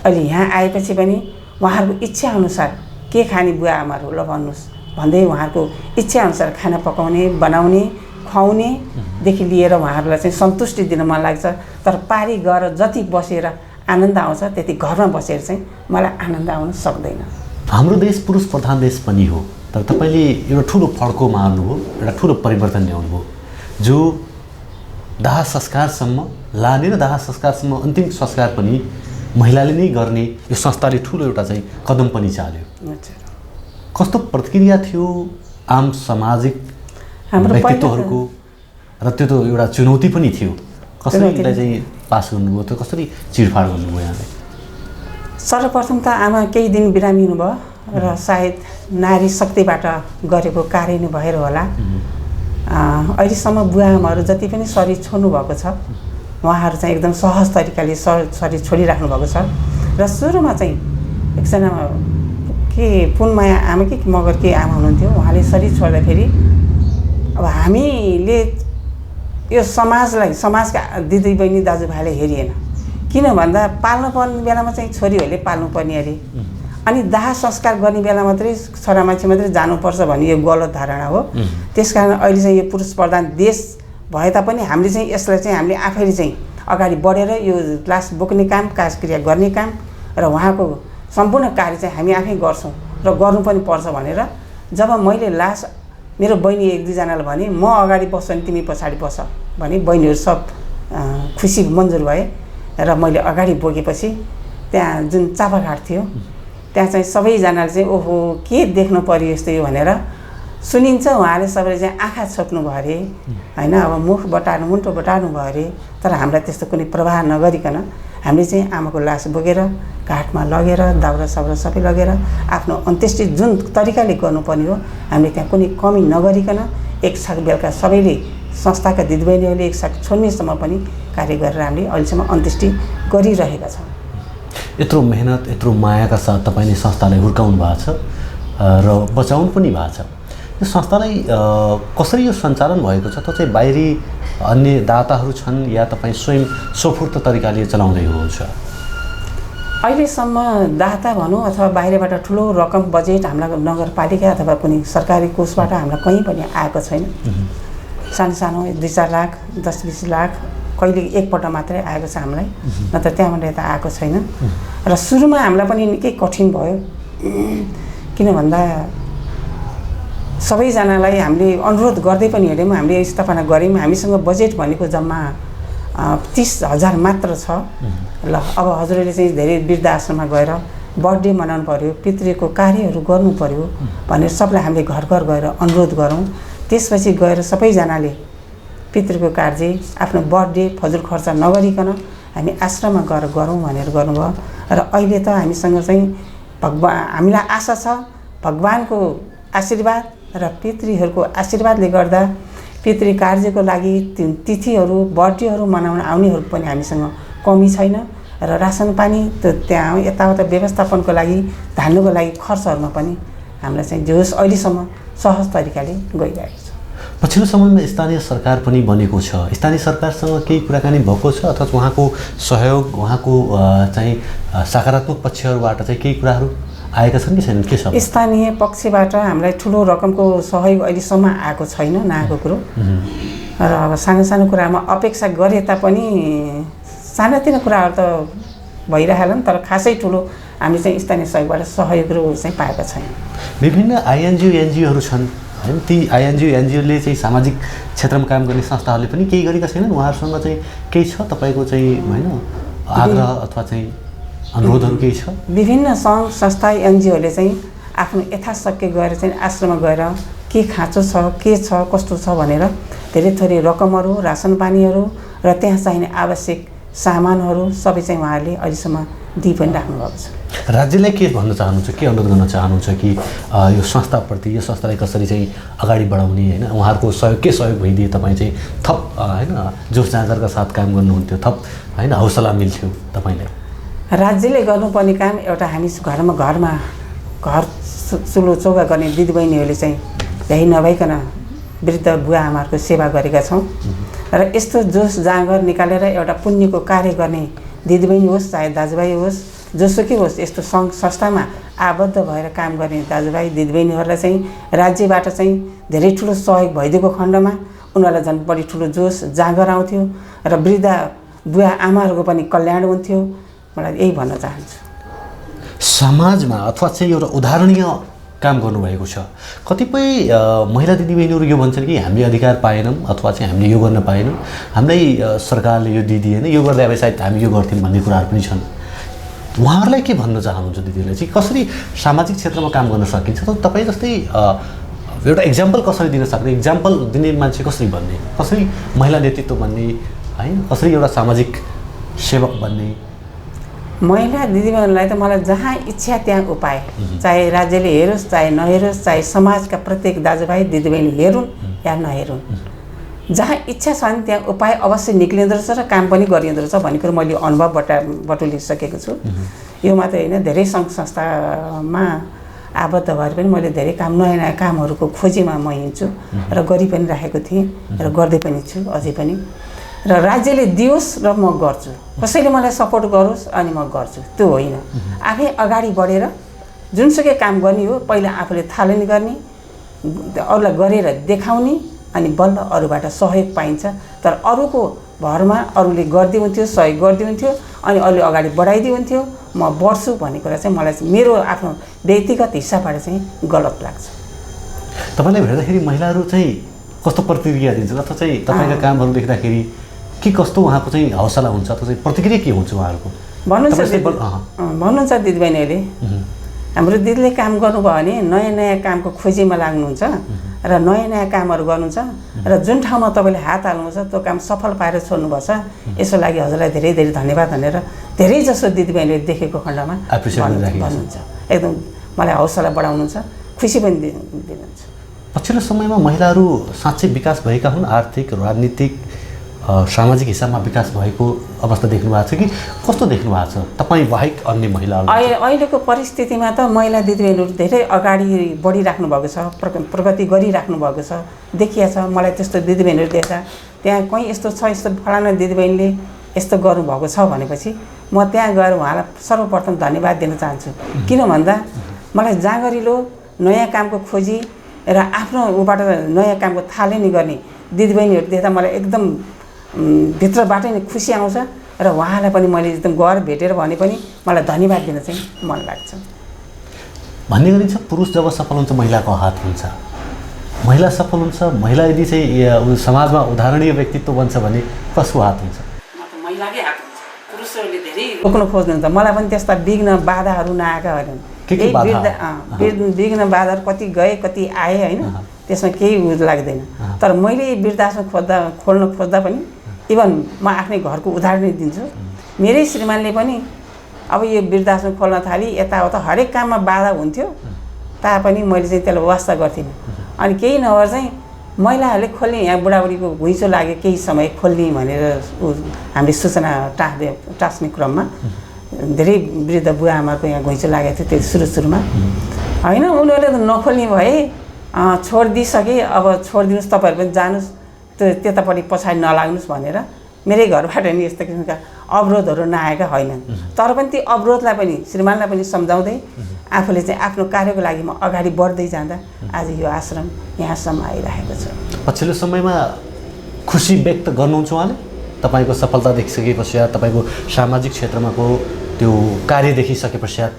Speaker 7: अहिले यहाँ आएपछि पनि उहाँहरूको इच्छाअनुसार के खाने बुवा आमाहरू ल भन्नुहोस् भन्दै उहाँहरूको इच्छाअनुसार खाना पकाउने बनाउने खुवाउनेदेखि लिएर उहाँहरूलाई चाहिँ सन्तुष्टि दिन मन लाग्छ। तर पारी गएर जति बसेर आनन्द आउँछ त्यति घरमा बसेर चाहिँ मलाई आनन्द आउन सक्दैन।
Speaker 9: हाम्रो देश पुरुष प्रधान देश पनि हो, तर तपाईँले एउटा ठुलो फड्कोमा आउनुभयो, एउटा ठुलो परिवर्तन ल्याउनुभयो जो दाह संस्कारसम्म लाने र दाह संस्कारसम्म अन्तिम संस्कार पनि महिलाले नै गर्ने यो संस्थाले ठुलो एउटा चाहिँ कदम पनि चाल्यो। कस्तो प्रतिक्रिया थियो आम सामाजिक व्यक्तित्वहरूको र त्यो त एउटा चुनौती पनि थियो? कसरी यसलाई चाहिँ पास गर्नुभयो, त्यो कसरी चिरफाड गर्नुभयो यहाँले?
Speaker 7: सर्वप्रथम त आमा केही दिन बिरामी हुनुभयो र सायद नारी शक्तिबाट गरेको कार्य नै भएर होला। अहिलेसम्म बुवा आमाहरू जति पनि शरीर छोड्नु भएको छ उहाँहरू चाहिँ एकदम सहज तरिकाले शरीर छोडिराख्नु भएको छ। र सुरुमा चाहिँ एकजना के पुनमाया आमा कि मगर के आमा हुनुहुन्थ्यो, उहाँले शरीर छोड्दाखेरि अब हामीले यो समाजका दिदीबहिनी दाजुभाइले हेरिएन, किन भन्दा पाल्नुपर्ने बेलामा चाहिँ छोरीहरूले पाल्नुपर्ने अरे अनि दाह संस्कार गर्ने बेला मात्रै छोरा मान्छे मात्रै जानुपर्छ भन्ने यो गलत धारणा हो। त्यसकारण अहिले चाहिँ यो पुरुष प्रधान देश भए तापनि हामीले चाहिँ यसलाई चाहिँ हामीले आफैले चाहिँ अगाडि बढेर यो लास बोक्ने काम, काजक्रिया गर्ने काम र उहाँको सम्पूर्ण कार्य चाहिँ हामी आफै गर्छौँ र गर्नु पनि पर्छ भनेर जब मैले लास मेरो बहिनी 1-2 जनाले भने म अगाडि बस्छु अनि तिमी पछाडि बस भने बहिनीहरू सब खुसी मन्जुर भए र मैले अगाडि बोकेपछि त्यहाँ जुन चापाघाट थियो त्यहाँ चाहिँ सबैजनाले चाहिँ ओहो के देख्नु पर्यो यस्तो यो भनेर सुनिन्छ। उहाँले सबैले चाहिँ आँखा छोप्नु भयो अरे होइन, अब मुख बटार्नु मुन्टो बटार्नु भयो अरे। तर हामीलाई त्यस्तो कुनै प्रभाव नगरिकन हामीले चाहिँ आमाको लास बोकेर घाटमा लगेर दाउरा साउरा सबै लगेर आफ्नो अन्त्येष्टि जुन तरिकाले गर्नुपर्ने हो हामीले त्यहाँ कुनै कमी नगरिकन एक साग बेलुका सबैले संस्थाका दिदीबहिनीहरूले एक साग छोड्नेसम्म पनि कार्य गरेर हामीले अहिलेसम्म अन्त्येष्टि गरिरहेका छौँ।
Speaker 9: यत्रो मेहनत यत्रो मायाका साथ तपाईँले संस्थालाई हुर्काउनु भएको छ र बचाउनु पनि भएको छ। यो संस्थालाई कसरी यो सञ्चालन भएको छ? त चाहिँ बाहिरी अन्य दाताहरू छन् या तपाईँ स्वयं स्वफूर्त तरिकाले चलाउँदै हुनुहुन्छ?
Speaker 7: अहिलेसम्म दाता भनौँ अथवा बाहिरबाट ठुलो रकम बजेट हामीलाई नगरपालिका अथवा कुनै सरकारी कोषबाट हामीलाई कहीँ पनि आएको छैन। सानो सानो 2-4 लाख 10-20 लाख कहिले एकपल्ट मात्रै आएको छ हामीलाई, नत्र त्यहाँबाट यता आएको छैन। र सुरुमा हामीलाई पनि निकै कठिन भयो, किन भन्दा सबैजनालाई हामीले अनुरोध गर्दै पनि हेऱ्यौँ, हामीले स्थापना गऱ्यौँ। हामीसँग बजेट भनेको जम्मा 30,000 मात्र छ। ल अब हजुरहरूले चाहिँ धेरै वृद्ध आश्रममा गएर बर्थडे मनाउनु पर्यो, पितृको कार्यहरू गर्नु पर्यो भनेर सबलाई हामीले घर घर गएर अनुरोध गरौँ। त्यसपछि गएर सबैजनाले पितृको कार्य आफ्नो बर्थडे फजुल खर्च नगरिकन हामी आश्रममा गएर गरौँ भनेर गर्नुभयो। र अहिले त हामीसँग चाहिँ हामीलाई आशा छ भगवानको आशीर्वाद र पितृहरूको आशीर्वादले गर्दा पितृ कार्यको लागि तिथिहरू बर्थडेहरू मनाउन आउनेहरू पनि हामीसँग कमी छैन। र रासन पानी त्यहाँ यताउता व्यवस्थापनको लागि धान्नुको लागि खर्चहरूमा पनि हामीलाई चाहिँ जे होस् अहिलेसम्म सहज तरिकाले गइरहेको छ।
Speaker 9: पछिल्लो समयमा स्थानीय सरकार पनि बनेको छ। स्थानीय सरकारसँग केही कुराकानी भएको छ अथवा उहाँको सहयोग, उहाँको चाहिँ सकारात्मक पक्षहरूबाट चाहिँ केही कुराहरू आएका छन् कि छैनन्, के छ?
Speaker 7: स्थानीय पक्षबाट हामीलाई ठुलो रकमको सहयोग अहिलेसम्म आएको छैन, नआएको कुरो। र अब सानो सानो कुरामा अपेक्षा गरे तापनि सानातिना कुराहरू त भइरहेला नि, तर खासै ठुलो हामीले चाहिँ स्थानीय सहयोगबाट सहयोगहरू चाहिँ पाएका छैनौँ।
Speaker 9: विभिन्न आइएनजिओ एनजिओहरू छन् हैन, ती आइएनजिओ एनजिओले चाहिँ सामाजिक क्षेत्रमा काम गर्ने संस्थाहरूले पनि केही गरेका छैनन्? उहाँहरूसँग चाहिँ केही छ तपाईँको चाहिँ हैन आग्रह अथवा चाहिँ अनुरोधहरू केही छ?
Speaker 7: विभिन्न सङ्घ संस्था एनजिओले चाहिँ आफ्नो यथाशक्य गएर चाहिँ आश्रममा गएर के खाँचो छ, के छ, कस्तो छ भनेर धेरै थोरै रकमहरू, रासन पानीहरू र त्यहाँ चाहिने आवश्यक सामानहरू सबै चाहिँ उहाँहरूले अहिलेसम्म दिइ पनि राख्नुभएको छ।
Speaker 9: राज्यलाई के भन्न चाहनुहुन्छ, के अनुरोध गर्न चाहनुहुन्छ कि यो संस्थाप्रति, यो संस्थालाई कसरी चाहिँ अगाडि बढाउने हैन, उहाँहरूको सहयोग के सहयोग भइदिए तपाईँ चाहिँ थप हैन जोस जाँगरका साथ काम गर्नुहुन्थ्यो, थप हैन हौसला मिल्थ्यो तपाईँलाई?
Speaker 7: राज्यले गर्नुपर्ने काम एउटा हामी घरमा घर चुलो चौका गर्ने दिदीबहिनीहरूले चाहिँ यही नभइकन वृद्ध बुवा आमाहरूको सेवा गरेका छौँ। र यस्तो जोस जाँगर निकालेर एउटा पुण्यको कार्य गर्ने दिदीबहिनी होस् चाहे दाजुभाइ होस्, जोसुकै होस्, यस्तो सङ्घ संस्थामा आबद्ध भएर काम गर्ने दाजुभाइ दिदीबहिनीहरूलाई चाहिँ राज्यबाट चाहिँ धेरै ठुलो सहयोग भइदिएको खण्डमा उनीहरूलाई झन् बढी ठुलो जोस जाँगर आउँथ्यो र वृद्ध बुवा आमाहरूको पनि कल्याण हुन्थ्यो। मलाई यही भन्न चाहन्छु।
Speaker 9: समाजमा अथवा चाहिँ एउटा उदाहरणीय काम गर्नुभएको छ। कतिपय महिला दिदीबहिनीहरू यो भन्छन् कि हामीले अधिकार पाएनौँ अथवा चाहिँ हामीले यो गर्न पाएनौँ, हामीलाई सरकारले यो दिदिएन, यो गर्दा अब सायद हामी यो गर्थ्यौँ भन्ने कुराहरू पनि छन्। उहाँहरूलाई के भन्न चाहनुहुन्छ दिदीलाई चाहिँ कसरी सामाजिक क्षेत्रमा काम गर्न सकिन्छ? त तपाईँ जस्तै एउटा इक्जाम्पल कसरी दिन सक्ने, इक्जाम्पल दिने मान्छे कसरी बन्ने, कसरी महिला नेतृत्व बन्ने हैन, कसरी एउटा सामाजिक सेवक बन्ने?
Speaker 7: महिला दिदीबहिनीलाई त मलाई जहाँ इच्छा त्यहाँ उपाय, चाहे राज्यले हेरोस् चाहे नहेरोस्, चाहे समाजका प्रत्येक दाजुभाइ दिदीबहिनी हेरुन् या नहेरुन्, जहाँ इच्छा छ भने त्यहाँ उपाय अवश्य निक्लिँदो रहेछ र काम पनि गरिँदो रहेछ भन्ने कुरो मैले अनुभव बटुलिसकेको छु। यो मात्रै होइन, धेरै सङ्घ संस्थामा आबद्ध भएर पनि मैले धेरै काम नयाँ नयाँ कामहरूको खोजीमा म हिँड्छु र गरि पनि राखेको थिएँ र गर्दै पनि छु अझै पनि। र राज्यले दियोस् र म गर्छु, कसैले मलाई सपोर्ट गरोस् अनि म गर्छु, त्यो होइन। आफै अगाडि बढेर जुनसुकै काम गर्ने हो पहिला आफूले थालनी गर्ने, अरूलाई गरेर देखाउने, अनि बल्ल अरूबाट सहयोग पाइन्छ। तर अरूको भरमा अरूले गरिदिए हुन्थ्यो, सहयोग गरिदिए हुन्थ्यो अनि अरूले अगाडि बढाइदिए हुन्थ्यो, म बढ्छु भन्ने कुरा चाहिँ मलाई मेरो आफ्नो व्यक्तिगत हिसाबबाट चाहिँ गलत लाग्छ।
Speaker 9: तपाईँलाई भेट्दाखेरि महिलाहरू चाहिँ कस्तो प्रतिक्रिया दिन्छन् अथवा चाहिँ तपाईँका कामहरू देख्दाखेरि के कस्तो उहाँको चाहिँ हौसला हुन्छ अथवा चाहिँ प्रतिक्रिया के हुन्छ उहाँहरूको?
Speaker 7: भन्नुहुन्छ दिदीबहिनीहरूले हाम्रो दिदीले काम गर्नुभयो भने नयाँ नयाँ कामको खोजीमा लाग्नुहुन्छ र नयाँ नयाँ कामहरू गर्नुहुन्छ र जुन ठाउँमा तपाईँले हात हाल्नुहुन्छ त्यो काम सफल पारेर छोड्नुपर्छ। यसको लागि हजुरलाई धेरै धेरै धन्यवाद भनेर धेरै जसो दिदीबहिनीले देखेको खण्डमा भन्नुहुन्छ। एकदम मलाई हौसला बढाउनुहुन्छ, खुसी पनि दिनुहुन्छ।
Speaker 9: पछिल्लो समयमा महिलाहरू साँच्चै विकास भएका हुन्? आर्थिक, राजनीतिक, सामाजिक हिसाबमा विकास भएको अवस्था देख्नु भएको छ कि कस्तो देख्नु भएको छ तपाईँ बाहेक अन्य महिलाहरू?
Speaker 7: अहिलेको परिस्थितिमा त महिला दिदीबहिनीहरू धेरै अगाडि बढिराख्नु भएको छ, प्रगति गरिराख्नु भएको छ, देखिया छ। मलाई त्यस्तो दिदीबहिनीहरू देख्दा त्यहाँ कहीँ यस्तो छ, यस्तो फलाना दिदीबहिनीले यस्तो गर्नुभएको छ भनेपछि म त्यहाँ गएर उहाँलाई सर्वप्रथम धन्यवाद दिन चाहन्छु। किन भन्दा मलाई जाँगरिलो नयाँ कामको खोजी र आफ्नो उबाट नयाँ कामको थालनी गर्ने दिदीबहिनीहरू देख्दा मलाई एकदम भित्रबाटै नै खुसी आउँछ र उहाँलाई पनि मैले एकदम गएर भेटेर भने पनि मलाई धन्यवाद दिन चाहिँ मन लाग्छ।
Speaker 9: भन्ने गरिन्छ पुरुष जब सफल हुन्छ महिलाको हात हुन्छ, महिला सफल हुन्छ, महिला यदि चाहिँ समाजमा उदाहरणीय व्यक्तित्व बन्छ भने कसको हात हुन्छ?
Speaker 7: महिलाकै हात हुन्छ। पुरुषहरूले धेरै रोक्न खोज्नुहुन्छ, मलाई पनि त्यस्ता विघ्न बाधाहरू नआएका होइन। विघ्न बाधाहरू कति गए कति आए होइन, त्यसमा केही लाग्दैन। तर मैले वृद्धाश्रम खोल्न खोज्दा पनि इभन म आफ्नै घरको उदाहरण दिन्छु। मेरै श्रीमानले पनि अब यो वृद्धाश्रम खोल्न थाली यताउता हरेक काममा बाधा हुन्थ्यो तापनि मैले चाहिँ त्यसलाई वास्ता गर्थेँ। अनि केही नभएर चाहिँ महिलाहरूले खोल्ने, यहाँ बुढाबुढीको घुइँचो लाग्यो केही समय खोल्ने भनेर हामीले सूचना टाँस्ने क्रममा धेरै वृद्ध बुवा आमाको यहाँ घुइँचो लागेको थियो त्यो सुरुमा होइन। उनीहरूले त नखोल्ने भए छोडिदिइसके, अब छोडिदिनुहोस् तपाईँहरू पनि जानुहोस्, त्यो त्यतापट्टि पछाडि नलाग्नुहोस् भनेर मेरै घरबाट नि यस्तो किसिमका अवरोधहरू नआएका होइनन्। तर पनि त्यो अवरोधलाई पनि श्रीमानलाई पनि सम्झाउँदै आफूले चाहिँ आफ्नो कार्यको लागि म अगाडि बढ्दै जाँदा आज यो आश्रम यहाँसम्म आइरहेको छ।
Speaker 9: पछिल्लो समयमा खुसी व्यक्त गर्नुहुन्छ उहाँले तपाईँको सफलता देखिसके पश्चात, तपाईँको सामाजिक क्षेत्रमाको त्यो कार्य देखिसके पश्चात?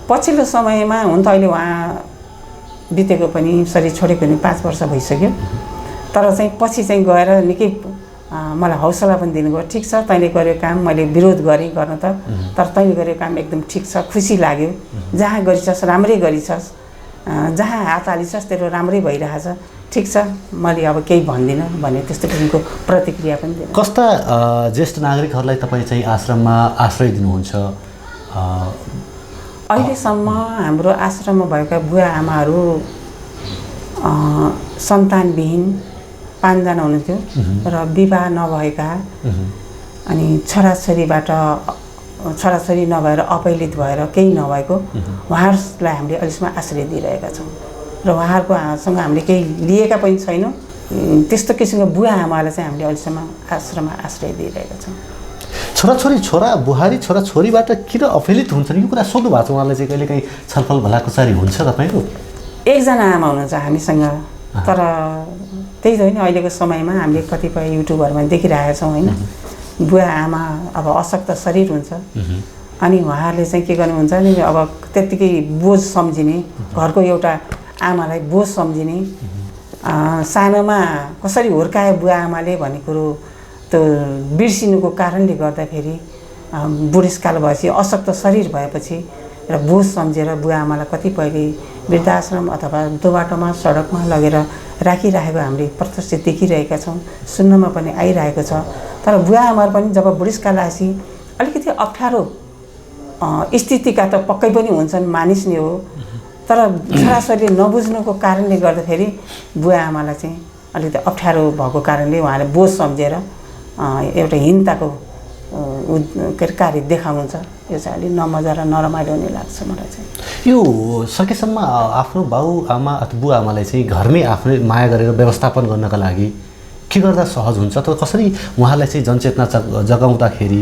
Speaker 7: पछिल्लो समयमा हुन त अहिले उहाँ बितेको पनि शरीर छोडेको पनि 5 वर्ष भइसक्यो। तर चाहिँ पछि चाहिँ गएर निकै मलाई हौसला पनि दिनुभयो। ठिक छ तैँले गरेको काम मैले विरोध गरेँ गर्न त, तर तैँले गरेको काम एकदम ठिक छ, खुसी लाग्यो। जहाँ गरिछस् राम्रै गरिछस्, जहाँ हात हालिछस् तेरो राम्रै भइरहेछ, ठिक छ मैले अब केही भन्दिनँ भने त्यस्तो किसिमको प्रतिक्रिया पनि दिनु।
Speaker 9: कस्ता ज्येष्ठ नागरिकहरूलाई तपाईँ चाहिँ आश्रममा आश्रय दिनुहुन्छ?
Speaker 7: अहिलेसम्म हाम्रो आश्रममा भएका बुवा आमाहरू सन्तानविहीन 5 जना हुनुहुन्थ्यो र विवाह नभएका अनि छोराछोरी नभएर अपैलित भएर केही नभएको उहाँहरूलाई हामीले अहिलेसम्म आश्रय दिइरहेका छौँ र उहाँहरूकोसँग हामीले केही लिएका पनि छैनौँ। त्यस्तो किसिमको बुवा आमालाई चाहिँ हामीले अहिलेसम्म आश्रममा आश्रय दिइरहेका छौँ।
Speaker 9: छोराछोरी बुहारी छोराछोरीबाट किन अपैलित हुन्छन् यो कुरा सोध्नु भएको छ उहाँलाई चाहिँ कहिलेकाहीँ छलफल भलाकुसारी हुन्छ तपाईँको?
Speaker 7: एकजना आमा हुनुहुन्छ हामीसँग, तर त्यही त होइन अहिलेको समयमा हामीले कतिपय युट्युबहरूमा देखिरहेका छौँ होइन, बुवा आमा अब अशक्त शरीर हुन्छ अनि उहाँहरूले चाहिँ के गर्नुहुन्छ नि अब त्यत्तिकै बोझ सम्झिने, घरको एउटा आमालाई बोझ सम्झिने, सानोमा कसरी हुर्कायो बुवा आमाले भन्ने कुरो त्यो बिर्सिनुको कारणले गर्दाखेरि बुढेसकाल भएपछि अशक्त शरीर भएपछि र बोझ सम्झेर बुवा आमालाई कतिपयले वृद्धाश्रम अथवा दोबाटोमा सडकमा लगेर राखिरहेको हामीले प्रत्यक्ष देखिरहेका छौँ, सुन्नमा पनि आइरहेको छ। तर बुवा आमाहरू पनि जब बुढेसकाल आएपछि अलिकति अप्ठ्यारो स्थितिका त पक्कै पनि हुन्छन्, मानिस नै हो। तर छोराछोरीले नबुझ्नुको कारणले गर्दाखेरि बुवा आमालाई चाहिँ अलिकति अप्ठ्यारो भएको कारणले उहाँले बोझ सम्झेर एउटा हीनताको कार्य देखाउनुहुन्छ। यो चाहिँ अलिक नमजा र नरमाइलो नै लाग्छ मलाई चाहिँ।
Speaker 9: यो सकेसम्म आफ्नो बाउ आमा अथवा बुवा आमालाई चाहिँ घरमै आफूले माया गरेर व्यवस्थापन गर्नका लागि के गर्दा सहज हुन्छ त? कसरी उहाँलाई चाहिँ जनचेतना जगाउँदाखेरि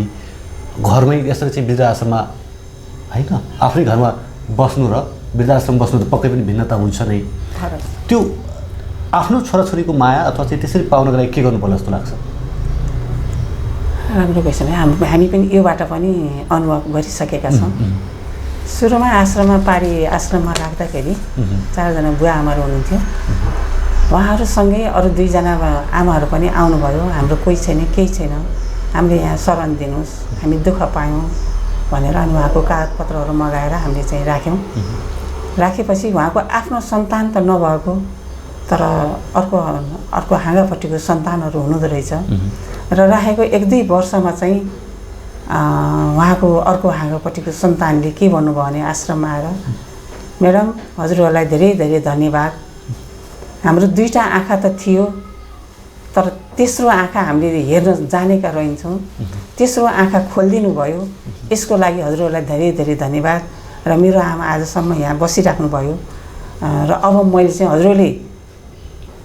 Speaker 9: घरमै यसरी चाहिँ वृद्धाश्रममा होइन आफ्नै घरमा बस्नु र वृद्धाश्रम बस्नु त पक्कै पनि भिन्नता हुन्छ नै। त्यो आफ्नो छोराछोरीको माया अथवा चाहिँ त्यसरी पाउनको लागि के गर्नुपर्ला जस्तो लाग्छ?
Speaker 7: राम्रो क्वेसन। हामी पनि योबाट पनि अनुभव गरिसकेका छौँ। सुरुमा आश्रममा राख्दाखेरि 4 जना बुवा आमाहरू हुनुहुन्थ्यो। उहाँहरूसँगै अरू 2 जना आमाहरू पनि आउनुभयो। हाम्रो कोही छैन, केही छैन, हामीले यहाँ शरण दिनुहोस्, हामी दुःख पायौँ भनेर अनि उहाँको कागजपत्रहरू मगाएर हामीले चाहिँ राख्यौँ। राखेपछि उहाँको आफ्नो सन्तान त नभएको तर अर्को हाँगापट्टिको सन्तानहरू हुनुहुँदो रहेछ र राखेको 1-2 वर्षमा चाहिँ उहाँको अर्को हाँगापट्टिको सन्तानले के भन्नुभयो भने आश्रममा आएर, म्याडम हजुरहरूलाई धेरै धेरै धन्यवाद, हाम्रो 2टा आँखा त थियो तर तेस्रो आँखा हामीले हेर्न जानेका रहन्छौँ, तेस्रो आँखा खोलिदिनु भयो, यसको लागि हजुरहरूलाई धेरै धेरै धन्यवाद र मेरो आमा आजसम्म यहाँ बसिराख्नुभयो र अब मैले चाहिँ हजुरहरूले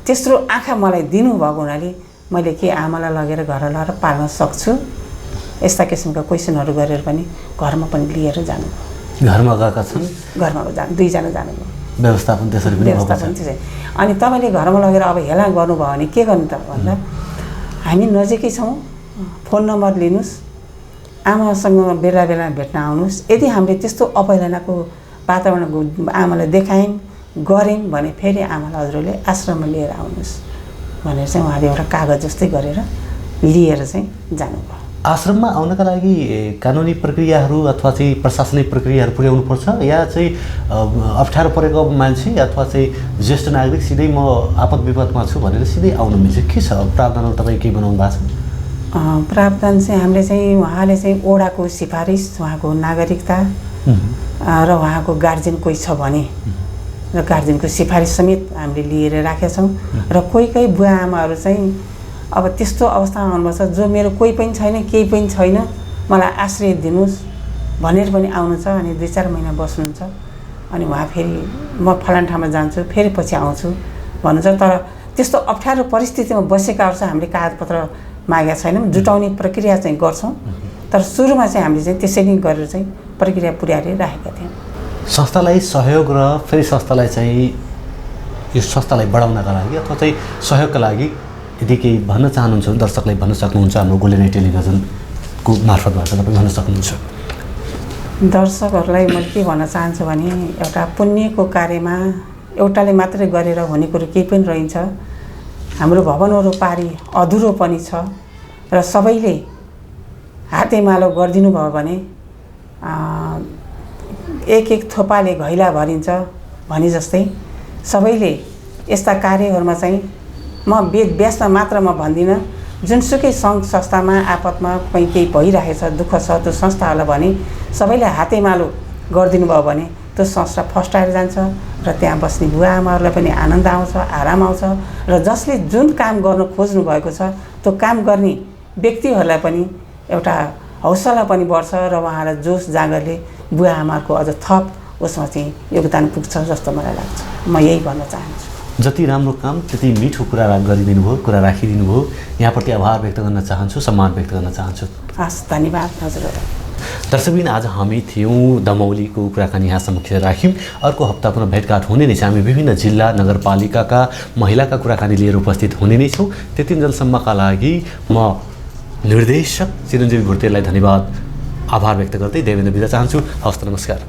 Speaker 7: तेस्रो आँखा मलाई दिनुभएको हुनाले मैले के आमालाई लगेर घर लगाएर पाल्न सक्छु यस्ता किसिमका क्वेसनहरू गरेर पनि घरमा पनि लिएर जानुभयो।
Speaker 9: घरमा गएका छन्,
Speaker 7: घरमा दुईजना जानुभयो।
Speaker 9: व्यवस्थापन त्यसरी पनि
Speaker 7: व्यवस्थापन त्यसै। अनि तपाईँले घरमा लगेर अब हेला गर्नुभयो भने के गर्नु त भन्दा हामी नजिकै छौँ, फोन नम्बर लिनुहोस्, आमासँग बेला बेला भेट्न आउनुहोस्। यदि हामीले त्यस्तो अवहेलनाको वातावरण आमालाई देखायौँ गऱ्यौँ भने फेरि आमालाई हजुरले आश्रममा लिएर आउनुहोस् भनेर चाहिँ उहाँले एउटा कागज जस्तै गरेर लिएर चाहिँ जानुभयो।
Speaker 9: आश्रममा आउनका लागि कानुनी प्रक्रियाहरू अथवा चाहिँ प्रशासनिक प्रक्रियाहरू पुर्याउनुपर्छ या चाहिँ अप्ठ्यारो परेको मान्छे अथवा चाहिँ ज्येष्ठ नागरिक सिधै म आपद विपदमा छु भनेर सिधै आउनु मिल्छ? के छ प्रावधान तपाईँ के बनाउनु भएको छ?
Speaker 7: प्रावधान चाहिँ हामीले चाहिँ उहाँले चाहिँ ओडाको सिफारिस, उहाँको नागरिकता र उहाँको गार्जियन कोही छ भने र गार्जियनको सिफारिस समेत हामीले लिएर राखेका छौँ। र कोही बुवा आमाहरू चाहिँ अब त्यस्तो अवस्थामा आउनुपर्छ जो मेरो कोही पनि छैन, केही पनि छैन, मलाई आश्रय दिनुहोस् भनेर पनि आउनु छ। अनि 2-4 महिना बस्नुहुन्छ। अनि उहाँ फेरि म फलान ठाउँमा जान्छु, फेरि पछि आउँछु भन्नुहुन्छ। तर त्यस्तो अप्ठ्यारो परिस्थितिमा बसेकाहरू चाहिँ हामीले कागजपत्र मागेका छैनौँ, जुटाउने प्रक्रिया चाहिँ गर्छौँ। तर सुरुमा चाहिँ हामीले चाहिँ त्यसरी गरेर चाहिँ प्रक्रिया पुर्याएर राखेका थियौँ।
Speaker 9: संस्थालाई सहयोग र फेरि संस्थालाई चाहिँ यो संस्थालाई बढाउनका लागि अथवा चाहिँ सहयोगका लागि यदि केही भन्न चाहनुहुन्छ भने दर्शकलाई भन्न सक्नुहुन्छ? हाम्रो गोल्डेन टेलिभिजनको मार्फतबाट तपाईँ भन्न सक्नुहुन्छ।
Speaker 7: दर्शकहरूलाई मैले के भन्न चाहन्छु भने एउटा पुण्यको कार्यमा एउटाले मात्रै गरेर हुने कुरो केही पनि रहन्छ। हाम्रो भवनहरू पारी अधुरो पनि छ र सबैले हातेमालो गरिदिनु भयो भने एक थोपाले घैला भरिन्छ भने जस्तै सबैले यस्ता कार्यहरूमा चाहिँ म व्यस्त मात्र म भन्दिनँ, जुनसुकै सङ्घ संस्थामा आपतमा कहीँ केही भइरहेको छ, दुःख छ, त्यो संस्थाहरूलाई भने सबैले हातेमालो गरिदिनु भयो भने त्यो संस्था फस्टाएर जान्छ र त्यहाँ बस्ने बुवा आमाहरूलाई पनि आनन्द आउँछ, आराम आउँछ र जसले जुन काम गर्न खोज्नु भएको छ त्यो काम गर्ने व्यक्तिहरूलाई पनि एउटा हौसला पनि बढ्छ र उहाँलाई जोस जाँगरले बुवा आमाको अझ थप उसमा चाहिँ योगदान पुग्छ जस्तो मलाई लाग्छ। म यही भन्न चाहन्छु।
Speaker 9: जति राम्रो काम त्यति मिठो कुरा गरिदिनु भयो, कुरा राखिदिनु भयो। यहाँप्रति आभार व्यक्त गर्न चाहन्छु, सम्मान व्यक्त गर्न चाहन्छु।
Speaker 7: हस्, धन्यवाद हजुरहरू।
Speaker 9: दर्शकबिन आज हामी थियौँ दमौलीको कुराकानी यहाँसम्म राख्यौँ। अर्को हप्ता पुनः भेटघाट हुने नै छ। हामी विभिन्न जिल्ला नगरपालिकाका महिलाका कुराकानी लिएर उपस्थित हुने नै छौँ। त्यति जेलसम्मका लागि म निर्देशक चिरञ्जीवी भुर्तेलाई धन्यवाद आभार व्यक्त गर्दै देवेन्द्र बिदा चाहन्छु। हस्त नमस्कार।